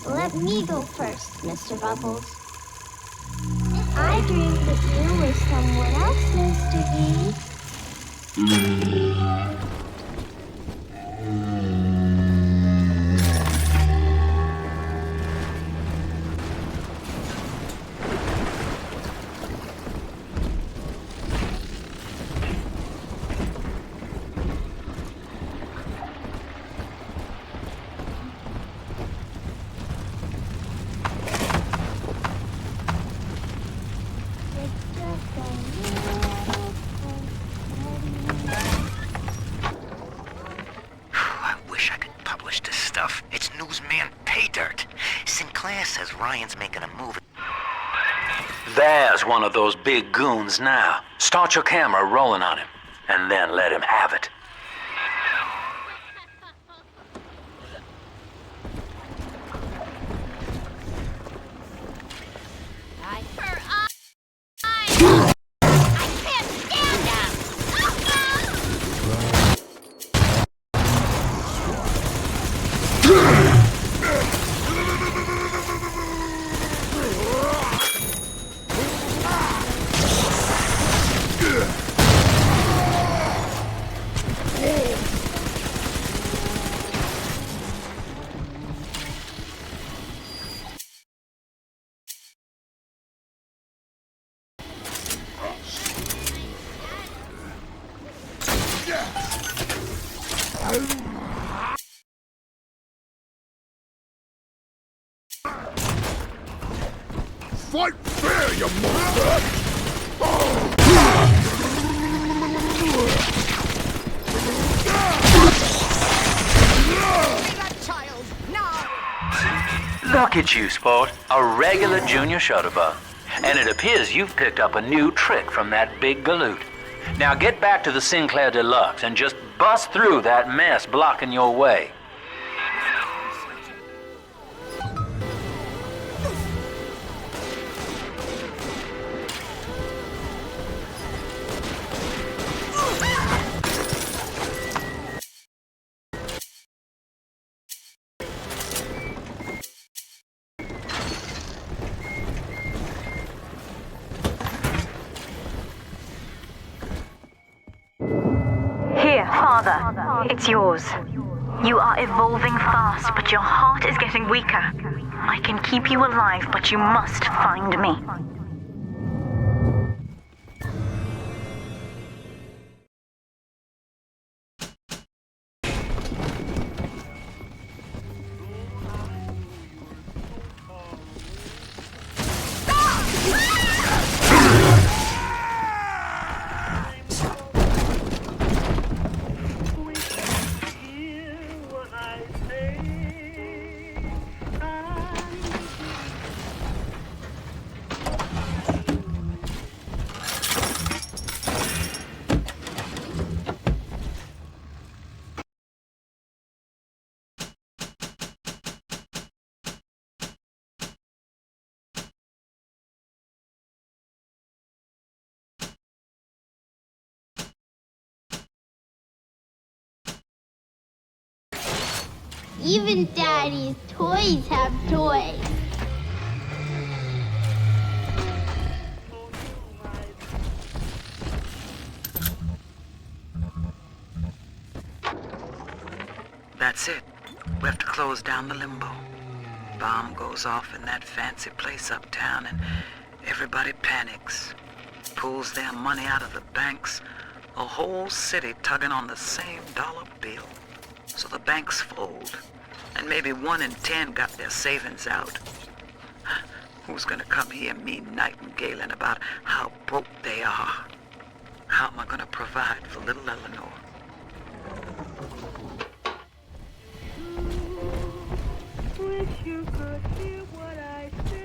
Speaker 16: Let me go first, Mr. Bubbles. I dreamed that you were someone else, Mr. D.
Speaker 3: I wish I could publish this stuff. It's newsman pay dirt. Sinclair says Ryan's making a movie.
Speaker 1: There's one of those big goons now. Start your camera rolling on him, and then let him have it.
Speaker 4: fight fair, you monster!
Speaker 1: Look at you, sport. A regular junior shutterbug. And it appears you've picked up a new trick from that big galoot. Now get back to the Sinclair Deluxe and just bust through that mess blocking your way.
Speaker 13: Here, Father, it's yours. You are evolving fast, but your heart is getting weaker. I can keep you alive, but you must find me.
Speaker 19: Even Daddy's toys have toys.
Speaker 17: That's it. We have to close down the limbo. Bomb goes off in that fancy place uptown and everybody panics. Pulls their money out of the banks. A whole city tugging on the same dollar bill. So the banks fold. And maybe 1 in 10 got their savings out. Who's gonna come here me nightingaling about how broke they are? How am I gonna provide for little Eleanor?
Speaker 18: Wish you could hear what I say.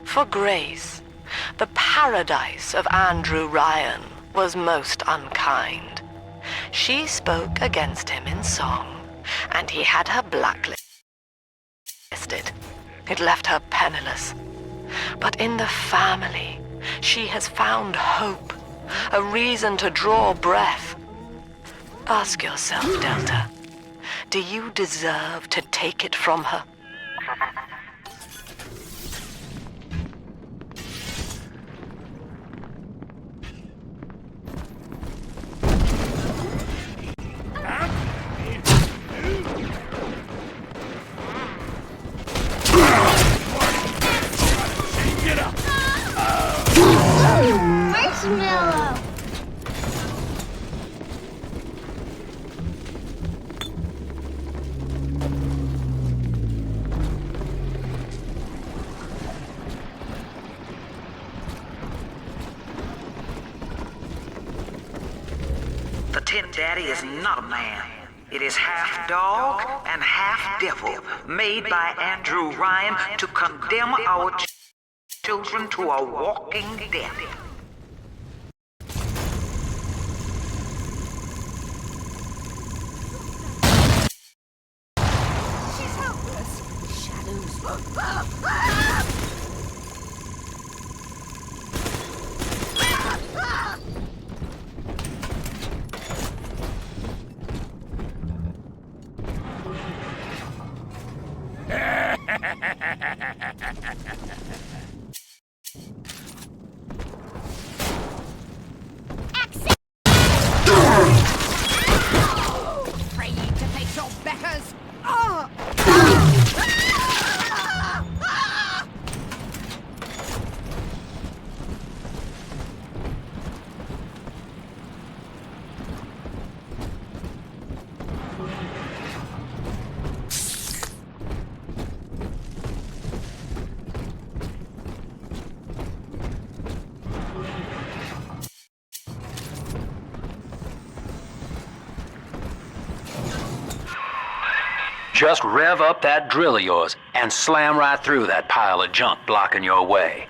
Speaker 2: For Grace, the paradise of Andrew Ryan was most unkind. She spoke against him in song, and he had her blacklisted. It left her penniless. But in the family, she has found hope, a reason to draw breath. Ask yourself, Delta, do you deserve to take it from her?
Speaker 16: Marshmallow!
Speaker 21: The Tin Daddy is not a man. It is half dog and half devil, made by Andrew Ryan to condemn our children to a walking death.
Speaker 6: She's helpless. Shadows. Afraid to face your betters.
Speaker 1: Just rev up that drill of yours and slam right through that pile of junk blocking your way.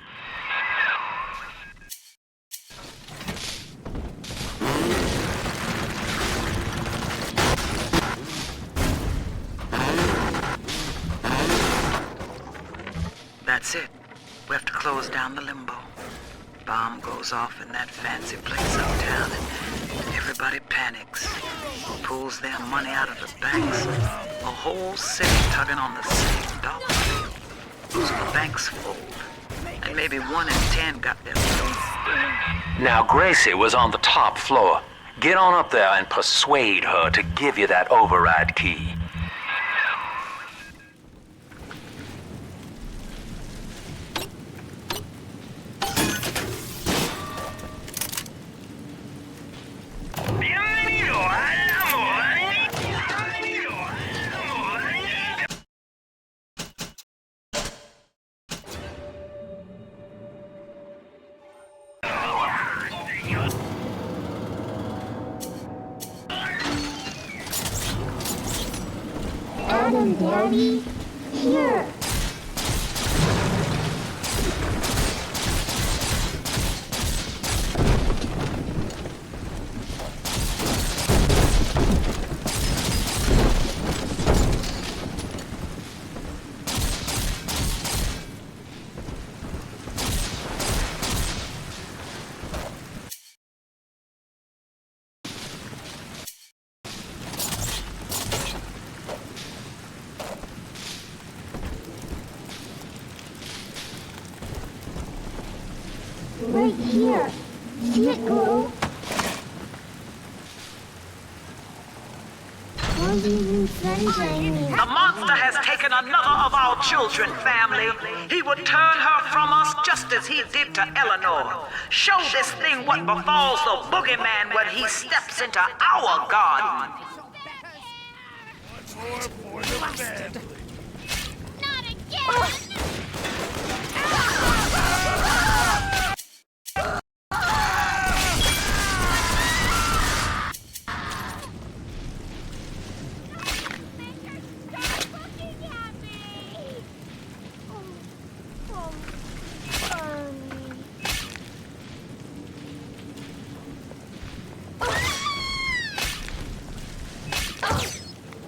Speaker 17: That's it. We have to close down the limbo. Bomb goes off in that fancy place uptown and everybody panics. Pulls their money out of the banks. A whole city tugging on the same dollar. The banks fold. And maybe 1 in 10 got their bills.
Speaker 1: Now, Gracie was on the top floor. Get on up there and persuade her to give you that override key.
Speaker 16: Adam, Daddy, here. Right here. See it glow? Why do you
Speaker 19: sunshine.
Speaker 21: The monster has taken another of our children, family. He would turn her from us just as he did to Eleanor. Show this thing what befalls the boogeyman when he steps into our garden.
Speaker 16: Not again!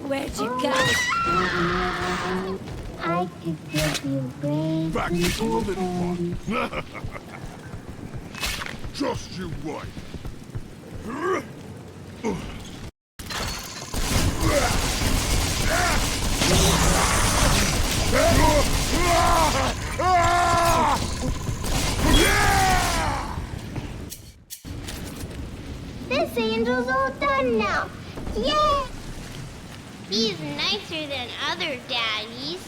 Speaker 19: Where'd you go?
Speaker 16: I could give you great
Speaker 4: Back to a little fun. Just you wait.
Speaker 16: This angel's all done now. Yay! He's nicer than other daddies.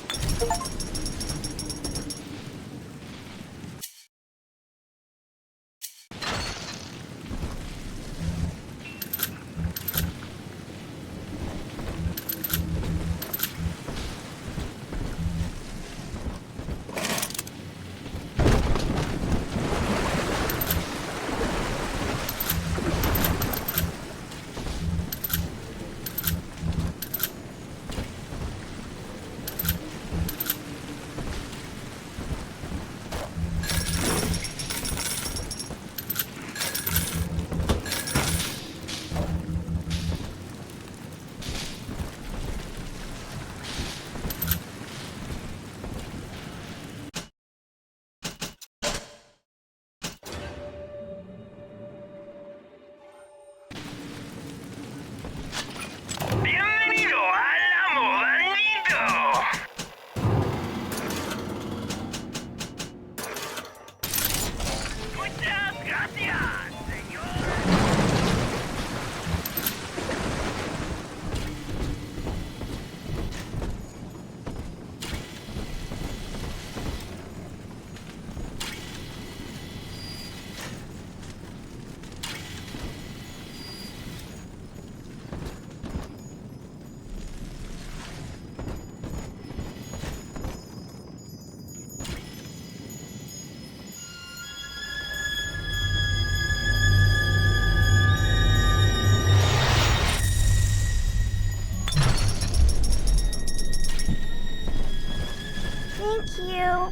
Speaker 16: Thank you.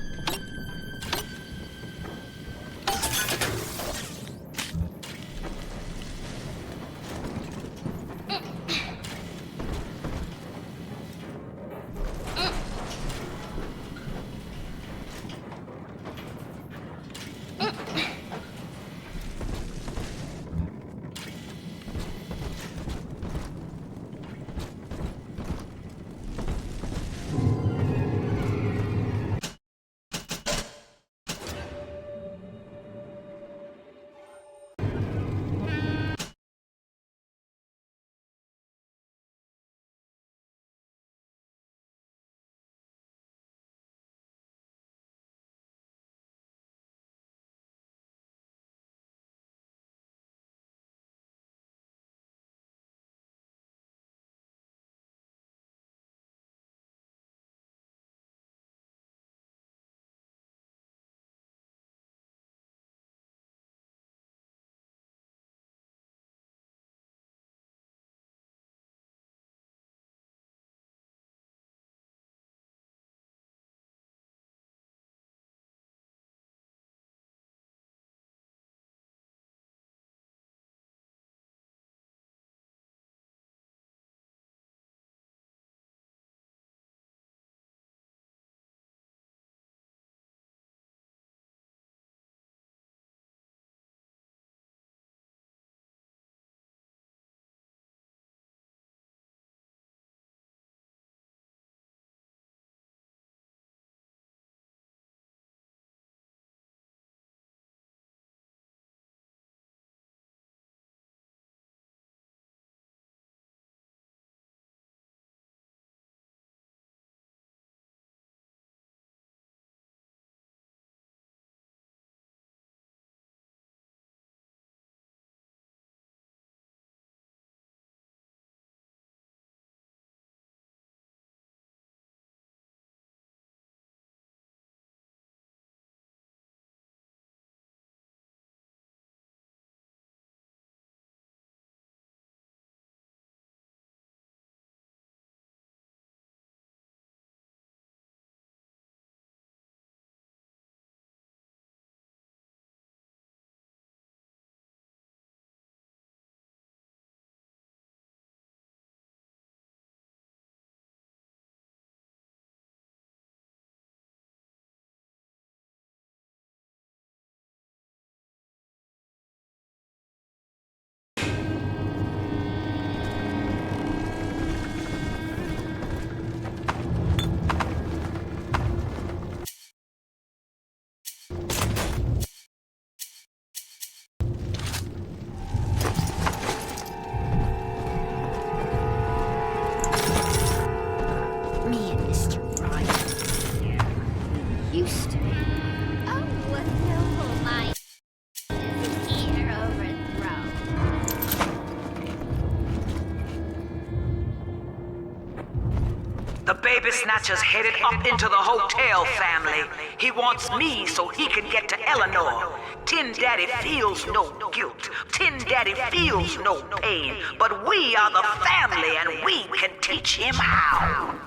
Speaker 21: The baby snatcher's headed up into the hotel, family. He wants me so he can get to Eleanor. Tin Daddy feels no guilt. Tin Daddy feels no pain. But we are the family and we can teach him how.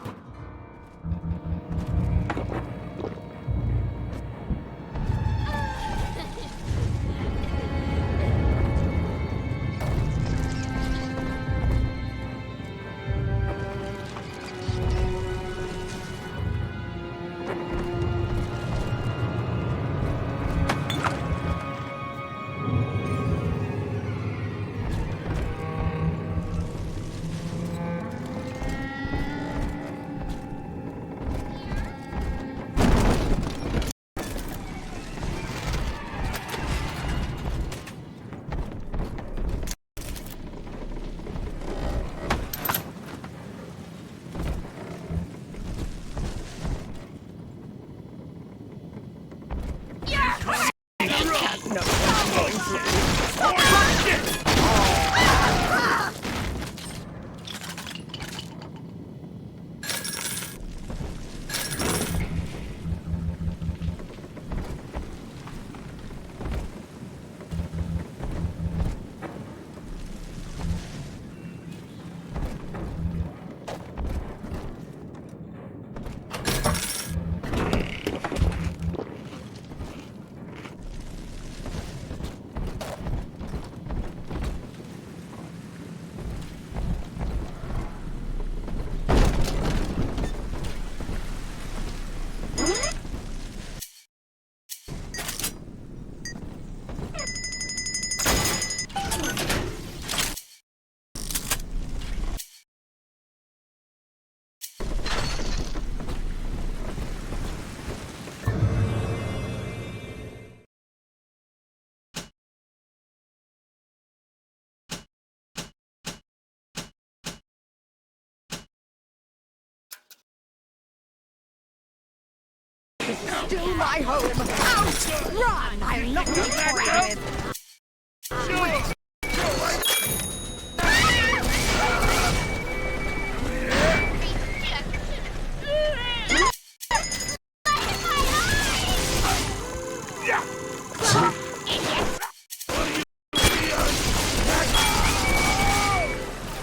Speaker 6: Still my home! Out! Run! I'm not toyed with!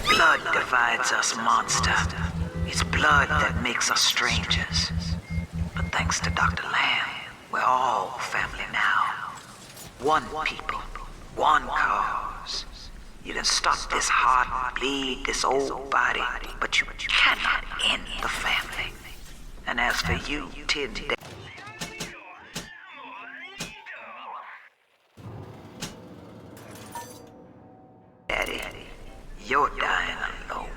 Speaker 21: Blood divides us, monster. It's blood that makes us strangers. But thanks to Dr. Lamb, we're all family now. One people, one cause. You can stop this heart bleed, this old body, but you cannot end the family. And as for you, Tin Daddy, you're dying alone.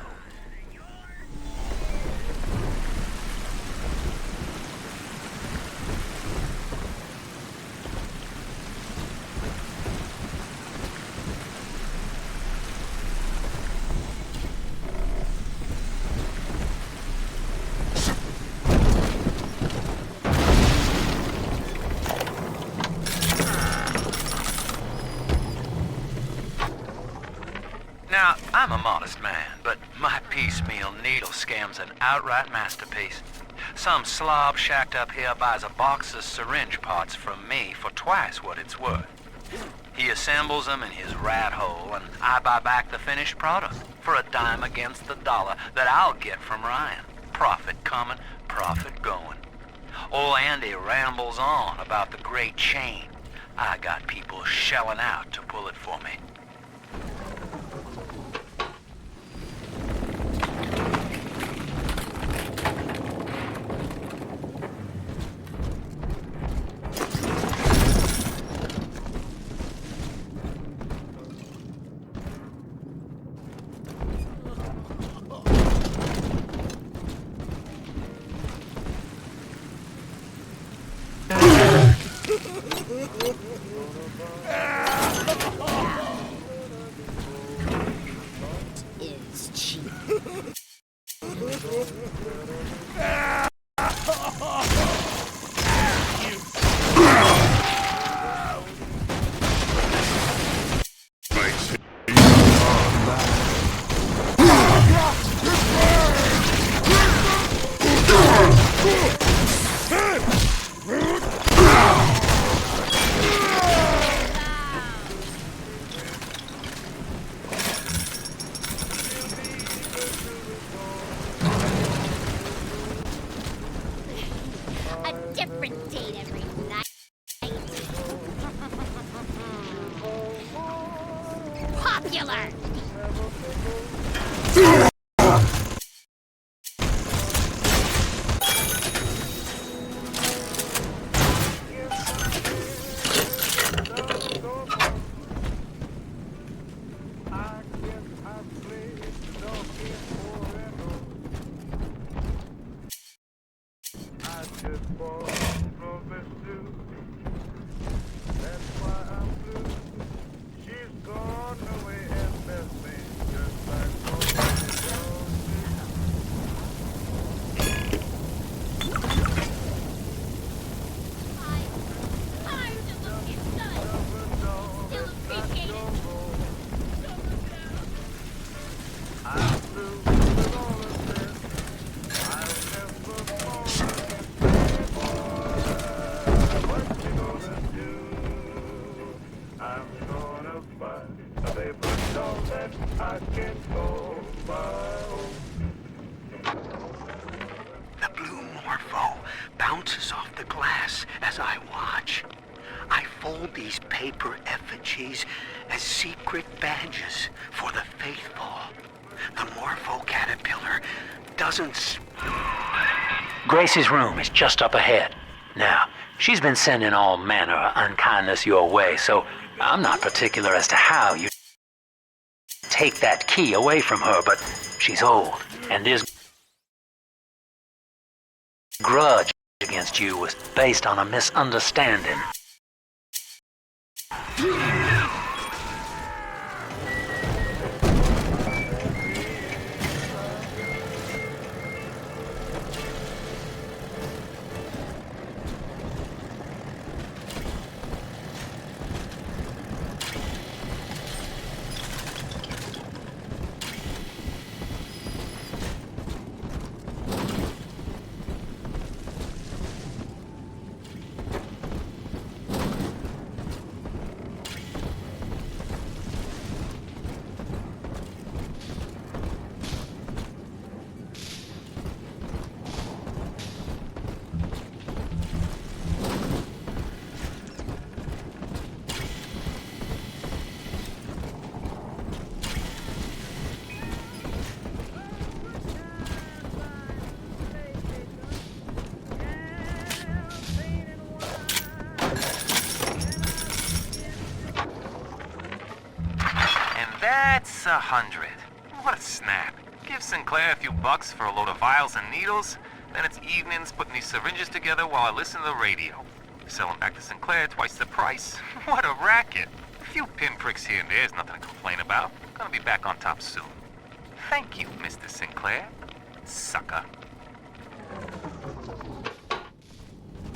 Speaker 1: Now, I'm a modest man, but my piecemeal needle scam's an outright masterpiece. Some slob shacked up here buys a box of syringe parts from me for twice what it's worth. He assembles them in his rat hole, and I buy back the finished product for a dime against the dollar that I'll get from Ryan. Profit coming, profit going. Old Andy rambles on about the great chain. I got people shelling out to pull it for me.
Speaker 19: Is cheap. A different date every night. Popular!
Speaker 12: The blue morpho bounces off the glass as I watch. I fold these paper effigies as secret badges for the faithful. The morpho caterpillar doesn't...
Speaker 1: Gracie's room is just up ahead. Now, she's been sending all manner of unkindness your way, so I'm not particular as to how you take that key away from her, but she's old, and this grudge against you was based on a misunderstanding.
Speaker 9: That's 100. What a snap. Give Sinclair a few bucks for a load of vials and needles, then it's evenings putting these syringes together while I listen to the radio. Sell them back to Sinclair twice the price. What a racket. A few pinpricks here and there is nothing to complain about. Gonna be back on top soon. Thank you, Mr. Sinclair. Sucker.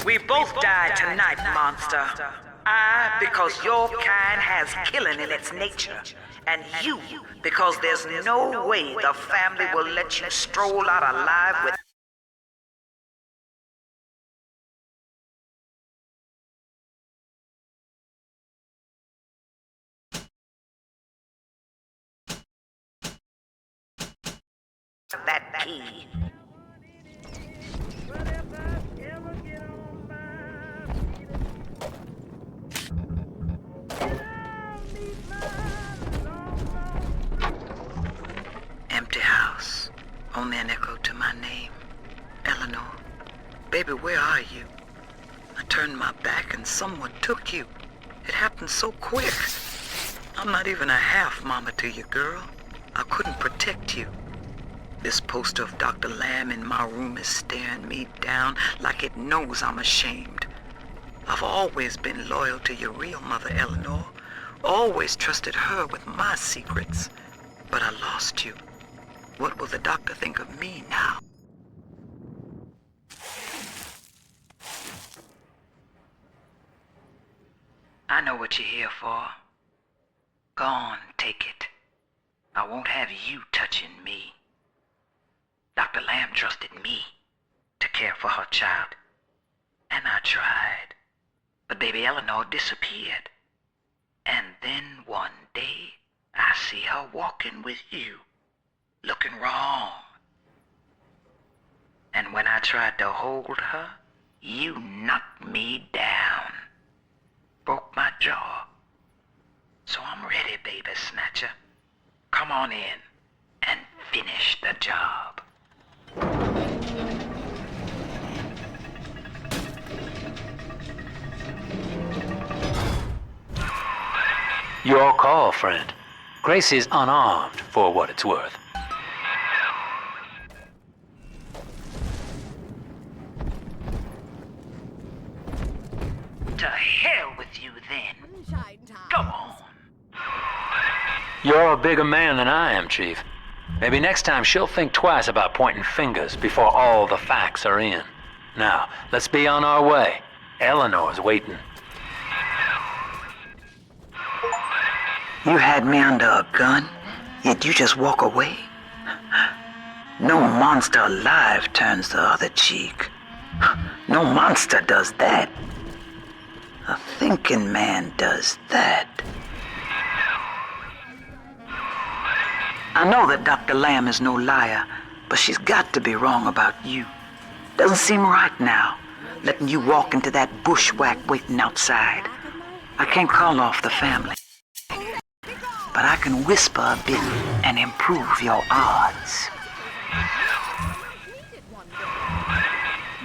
Speaker 21: We both died tonight, monster. I, because your kind has killing in its nature. And you, because there's no way the family will let you stroll out alive with that key. Empty house. Only an echo to my name. Eleanor. Baby, where are you? I turned my back and someone took you. It happened so quick. I'm not even a half mama to you, girl. I couldn't protect you. This poster of Dr. Lamb in my room is staring me down like it knows I'm ashamed. I've always been loyal to your real mother, Eleanor. Always trusted her with my secrets. But I lost you. What will the doctor think of me now? I know what you're here for. Go on, take it. I won't have you touching me. Dr. Lamb trusted me to care for her child. And I tried. But baby Eleanor disappeared. And then one day, I see her walking with you, looking wrong. And when I tried to hold her, you knocked me down. Broke my jaw. So I'm ready, baby snatcher. Come on in and finish the job.
Speaker 1: Your call, friend. Gracie's unarmed, for what it's worth.
Speaker 21: To hell with you then. Go on.
Speaker 1: You're a bigger man than I am, Chief. Maybe next time she'll think twice about pointing fingers before all the facts are in. Now, let's be on our way. Eleanor's waiting.
Speaker 21: You had me under a gun, yet you just walk away? No monster alive turns the other cheek. No monster does that. A thinking man does that. I know that Dr. Lamb is no liar, but she's got to be wrong about you. Doesn't seem right now, letting you walk into that bushwhack waiting outside. I can't call off the family, but I can whisper a bit and improve your odds.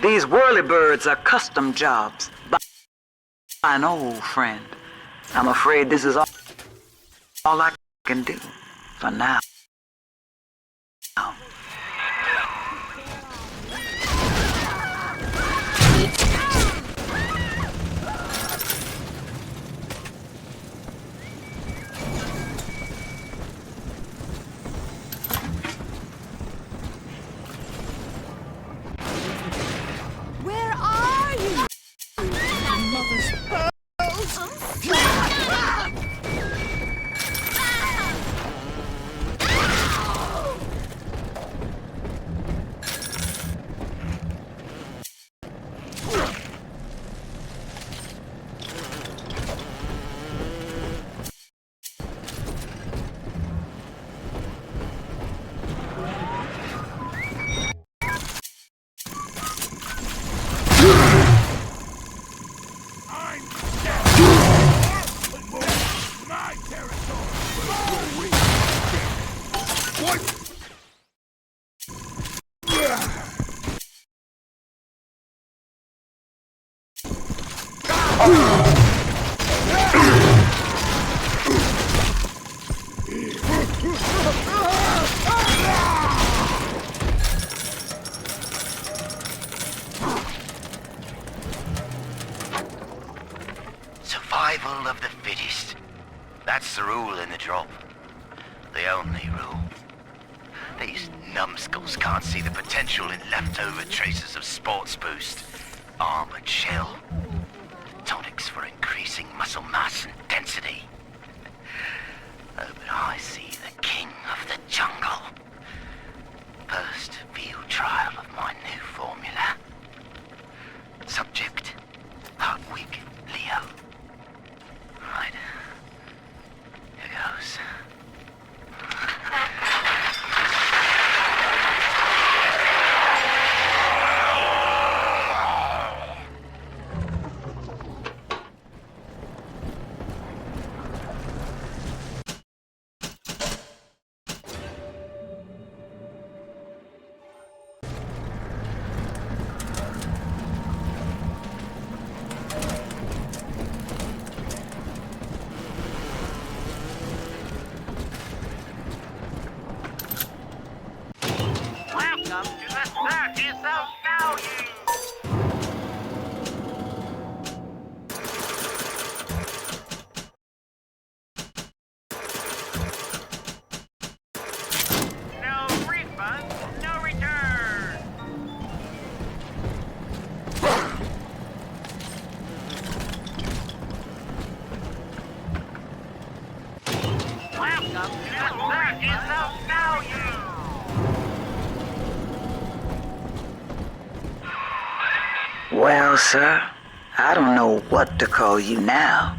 Speaker 21: These whirlybirds are custom jobs by an old friend. I'm afraid this is all I can do for now.
Speaker 6: Where are you? Mother's
Speaker 20: Survival of the fittest. That's the rule in the drop. The only rule. These numbskulls can't see the potential in leftover traces of sports boost, armored shell, tonics for increasing muscle mass and density. Oh, but I see the king of the jungle. First field trial of my new formula. Subject, Hardwick Leo. Right. Here goes.
Speaker 21: Well, sir, I don't know what to call you now.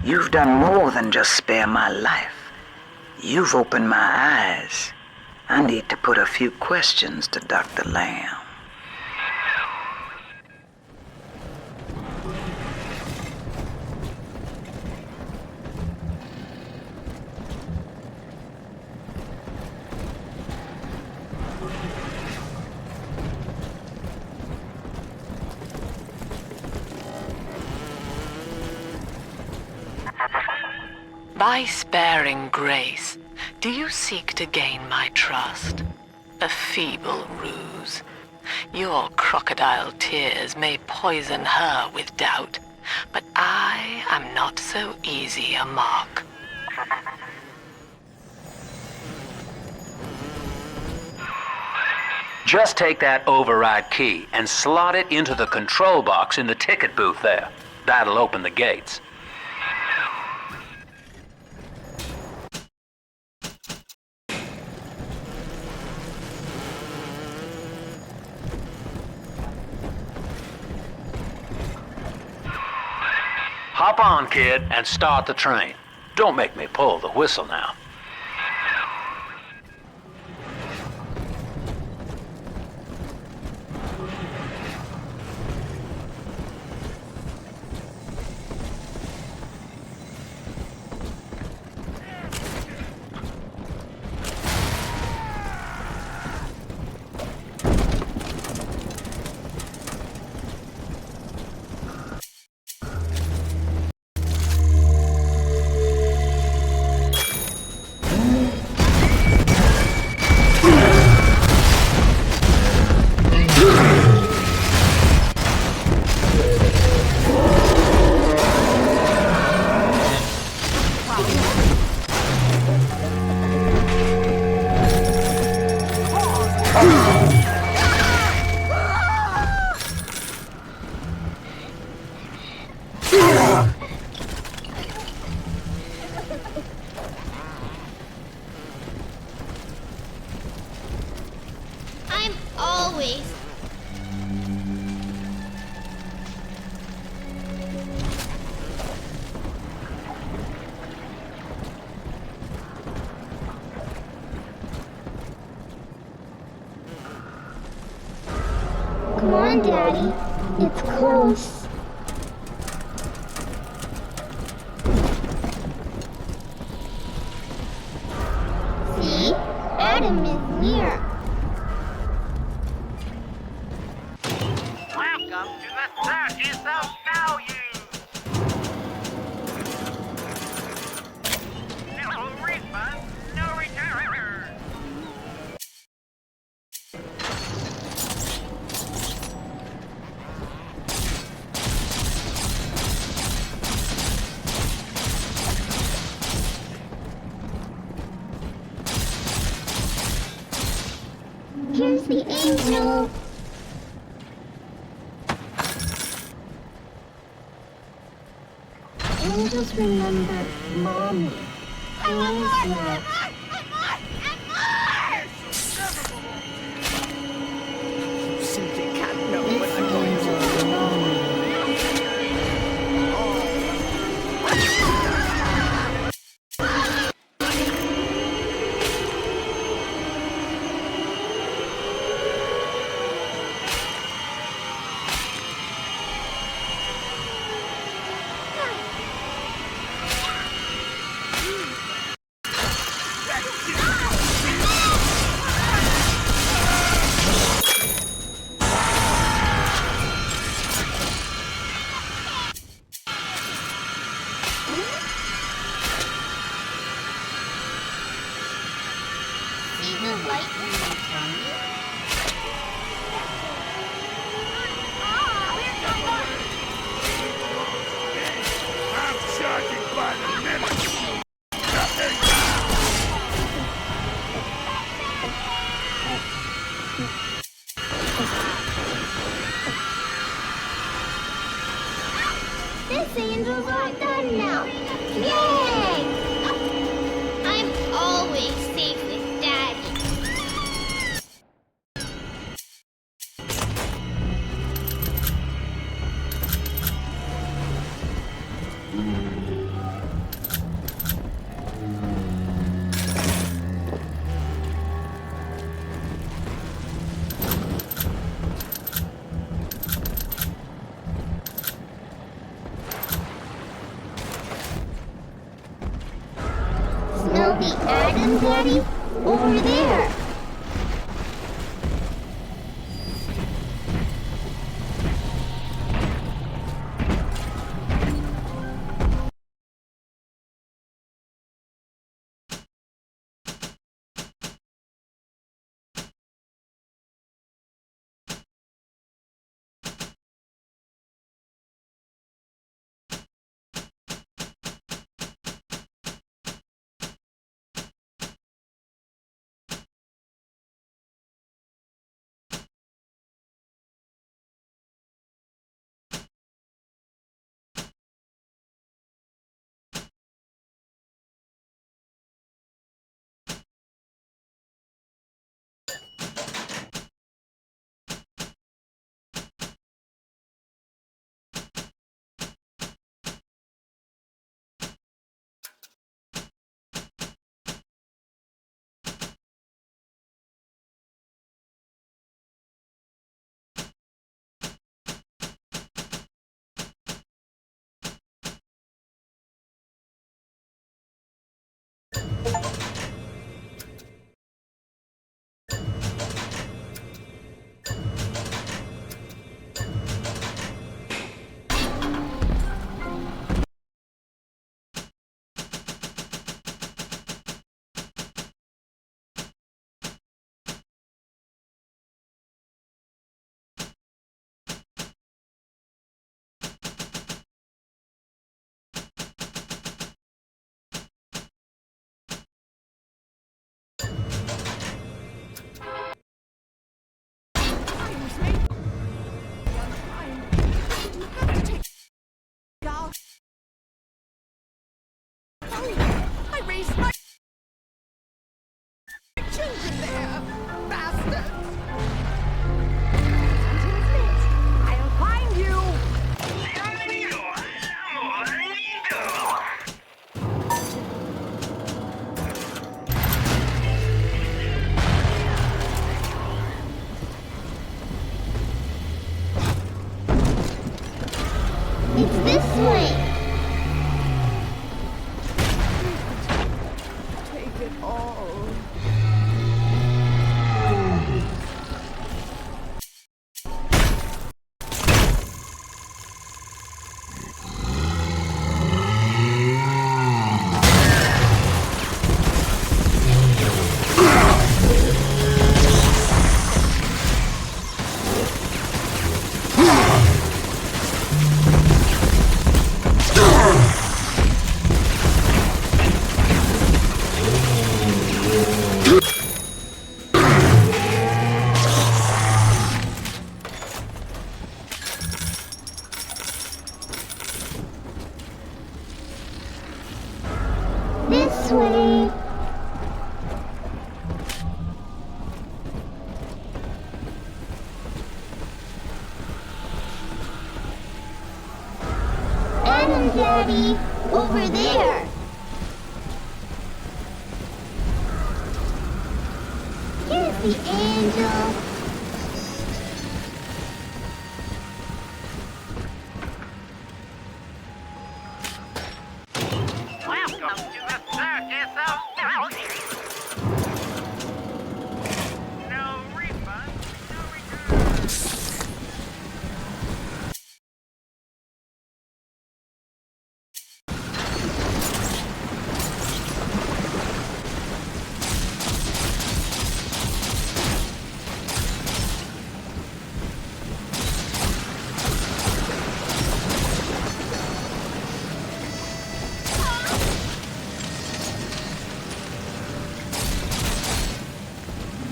Speaker 21: You've done more than just spare my life. You've opened my eyes. I need to put a few questions to Dr. Lamb.
Speaker 2: By sparing grace, do you seek to gain my trust? A feeble ruse. Your crocodile tears may poison her with doubt, but I am not so easy a mark.
Speaker 1: Just take that override key and slot it into the control box in the ticket booth there. That'll open the gates. Hop on, kid, and start the train. Don't make me pull the whistle now.
Speaker 16: I'm always... Come on, Daddy. It's close. See? Adam is near.
Speaker 7: Welcome to the circus of value. No refund, no return.
Speaker 16: Here's the angel. Angels remember Mommy. I want more.
Speaker 6: You simply can't know what I'm going to do.
Speaker 16: See the lightning from you?
Speaker 4: I'm charging by the minute.
Speaker 16: This angel's all done now. Yay! I'm always safe with Daddy. The Adam Daddy? Over there.
Speaker 6: I raised my children there, bastards! I'll find you!
Speaker 16: It's this way.
Speaker 6: Take it all.
Speaker 16: This way. Adam Daddy, over there. Here's the angel.
Speaker 7: Welcome to the circus of no refund, no return.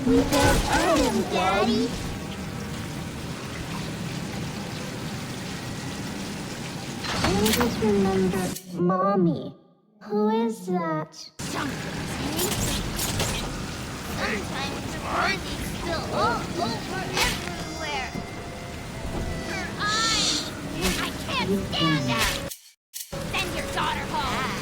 Speaker 16: We got Adam, Daddy. I just remember Mommy. Who is that? Sometimes the birdie's still all over everywhere. Her eyes. I can't stand her. Send your daughter home.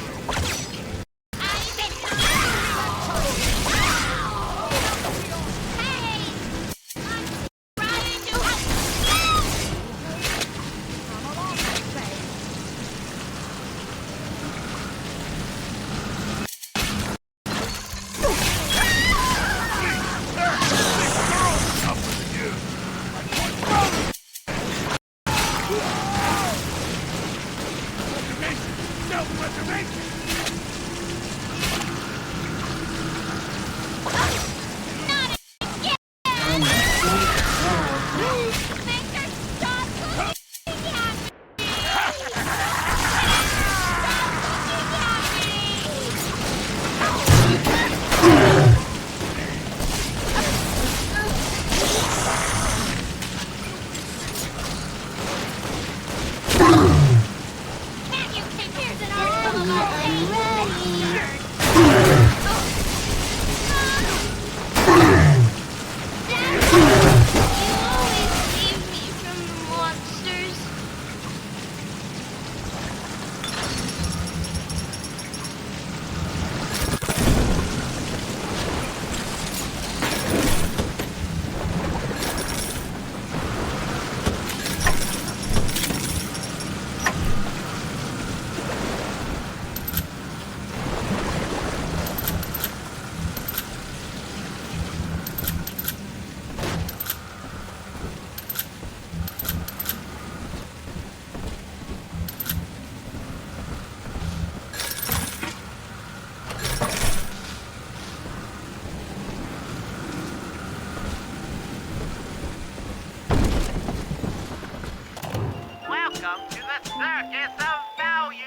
Speaker 7: Welcome to the circus of value.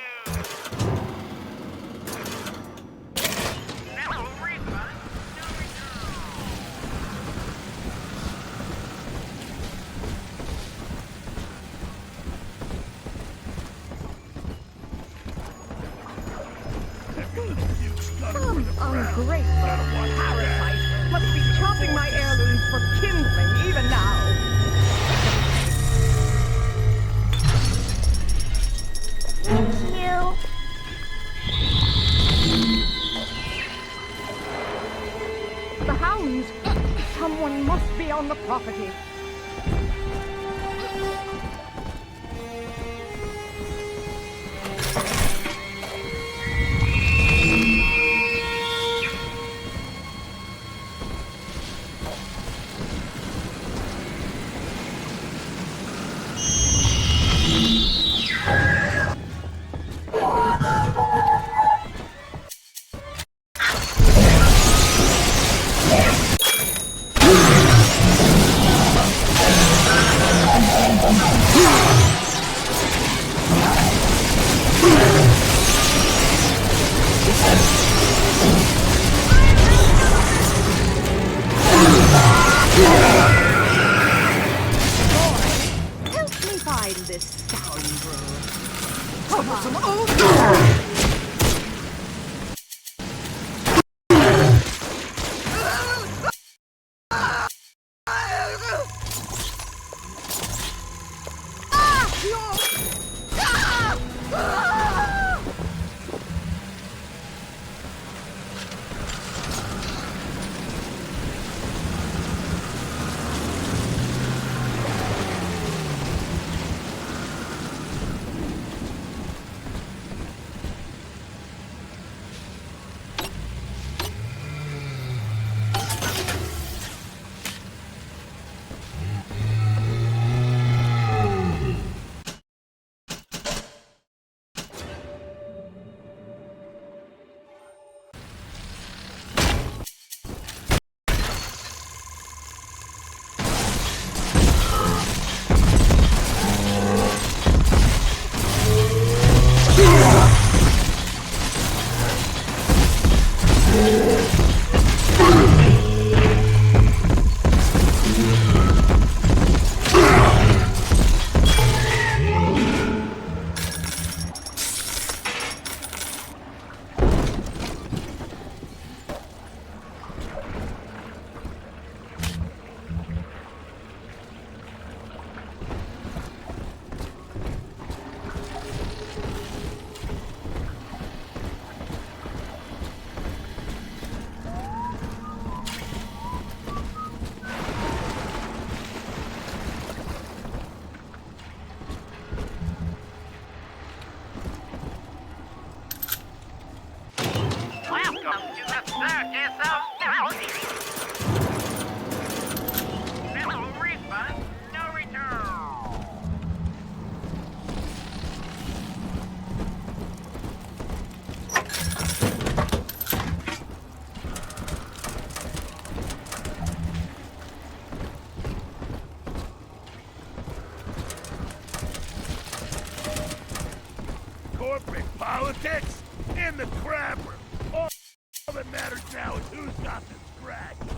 Speaker 7: No refund, no
Speaker 6: Some ungrateful parasite must be chopping my heirlooms for kindling even now.
Speaker 16: Thank you.
Speaker 6: The hounds! Someone must be on the property. Help me find this scoundrel. Troublesome old
Speaker 7: Welcome to the circus of value. No refund, no return.
Speaker 4: Corporate politics in the crapper. All that matters now is who's got the scratch.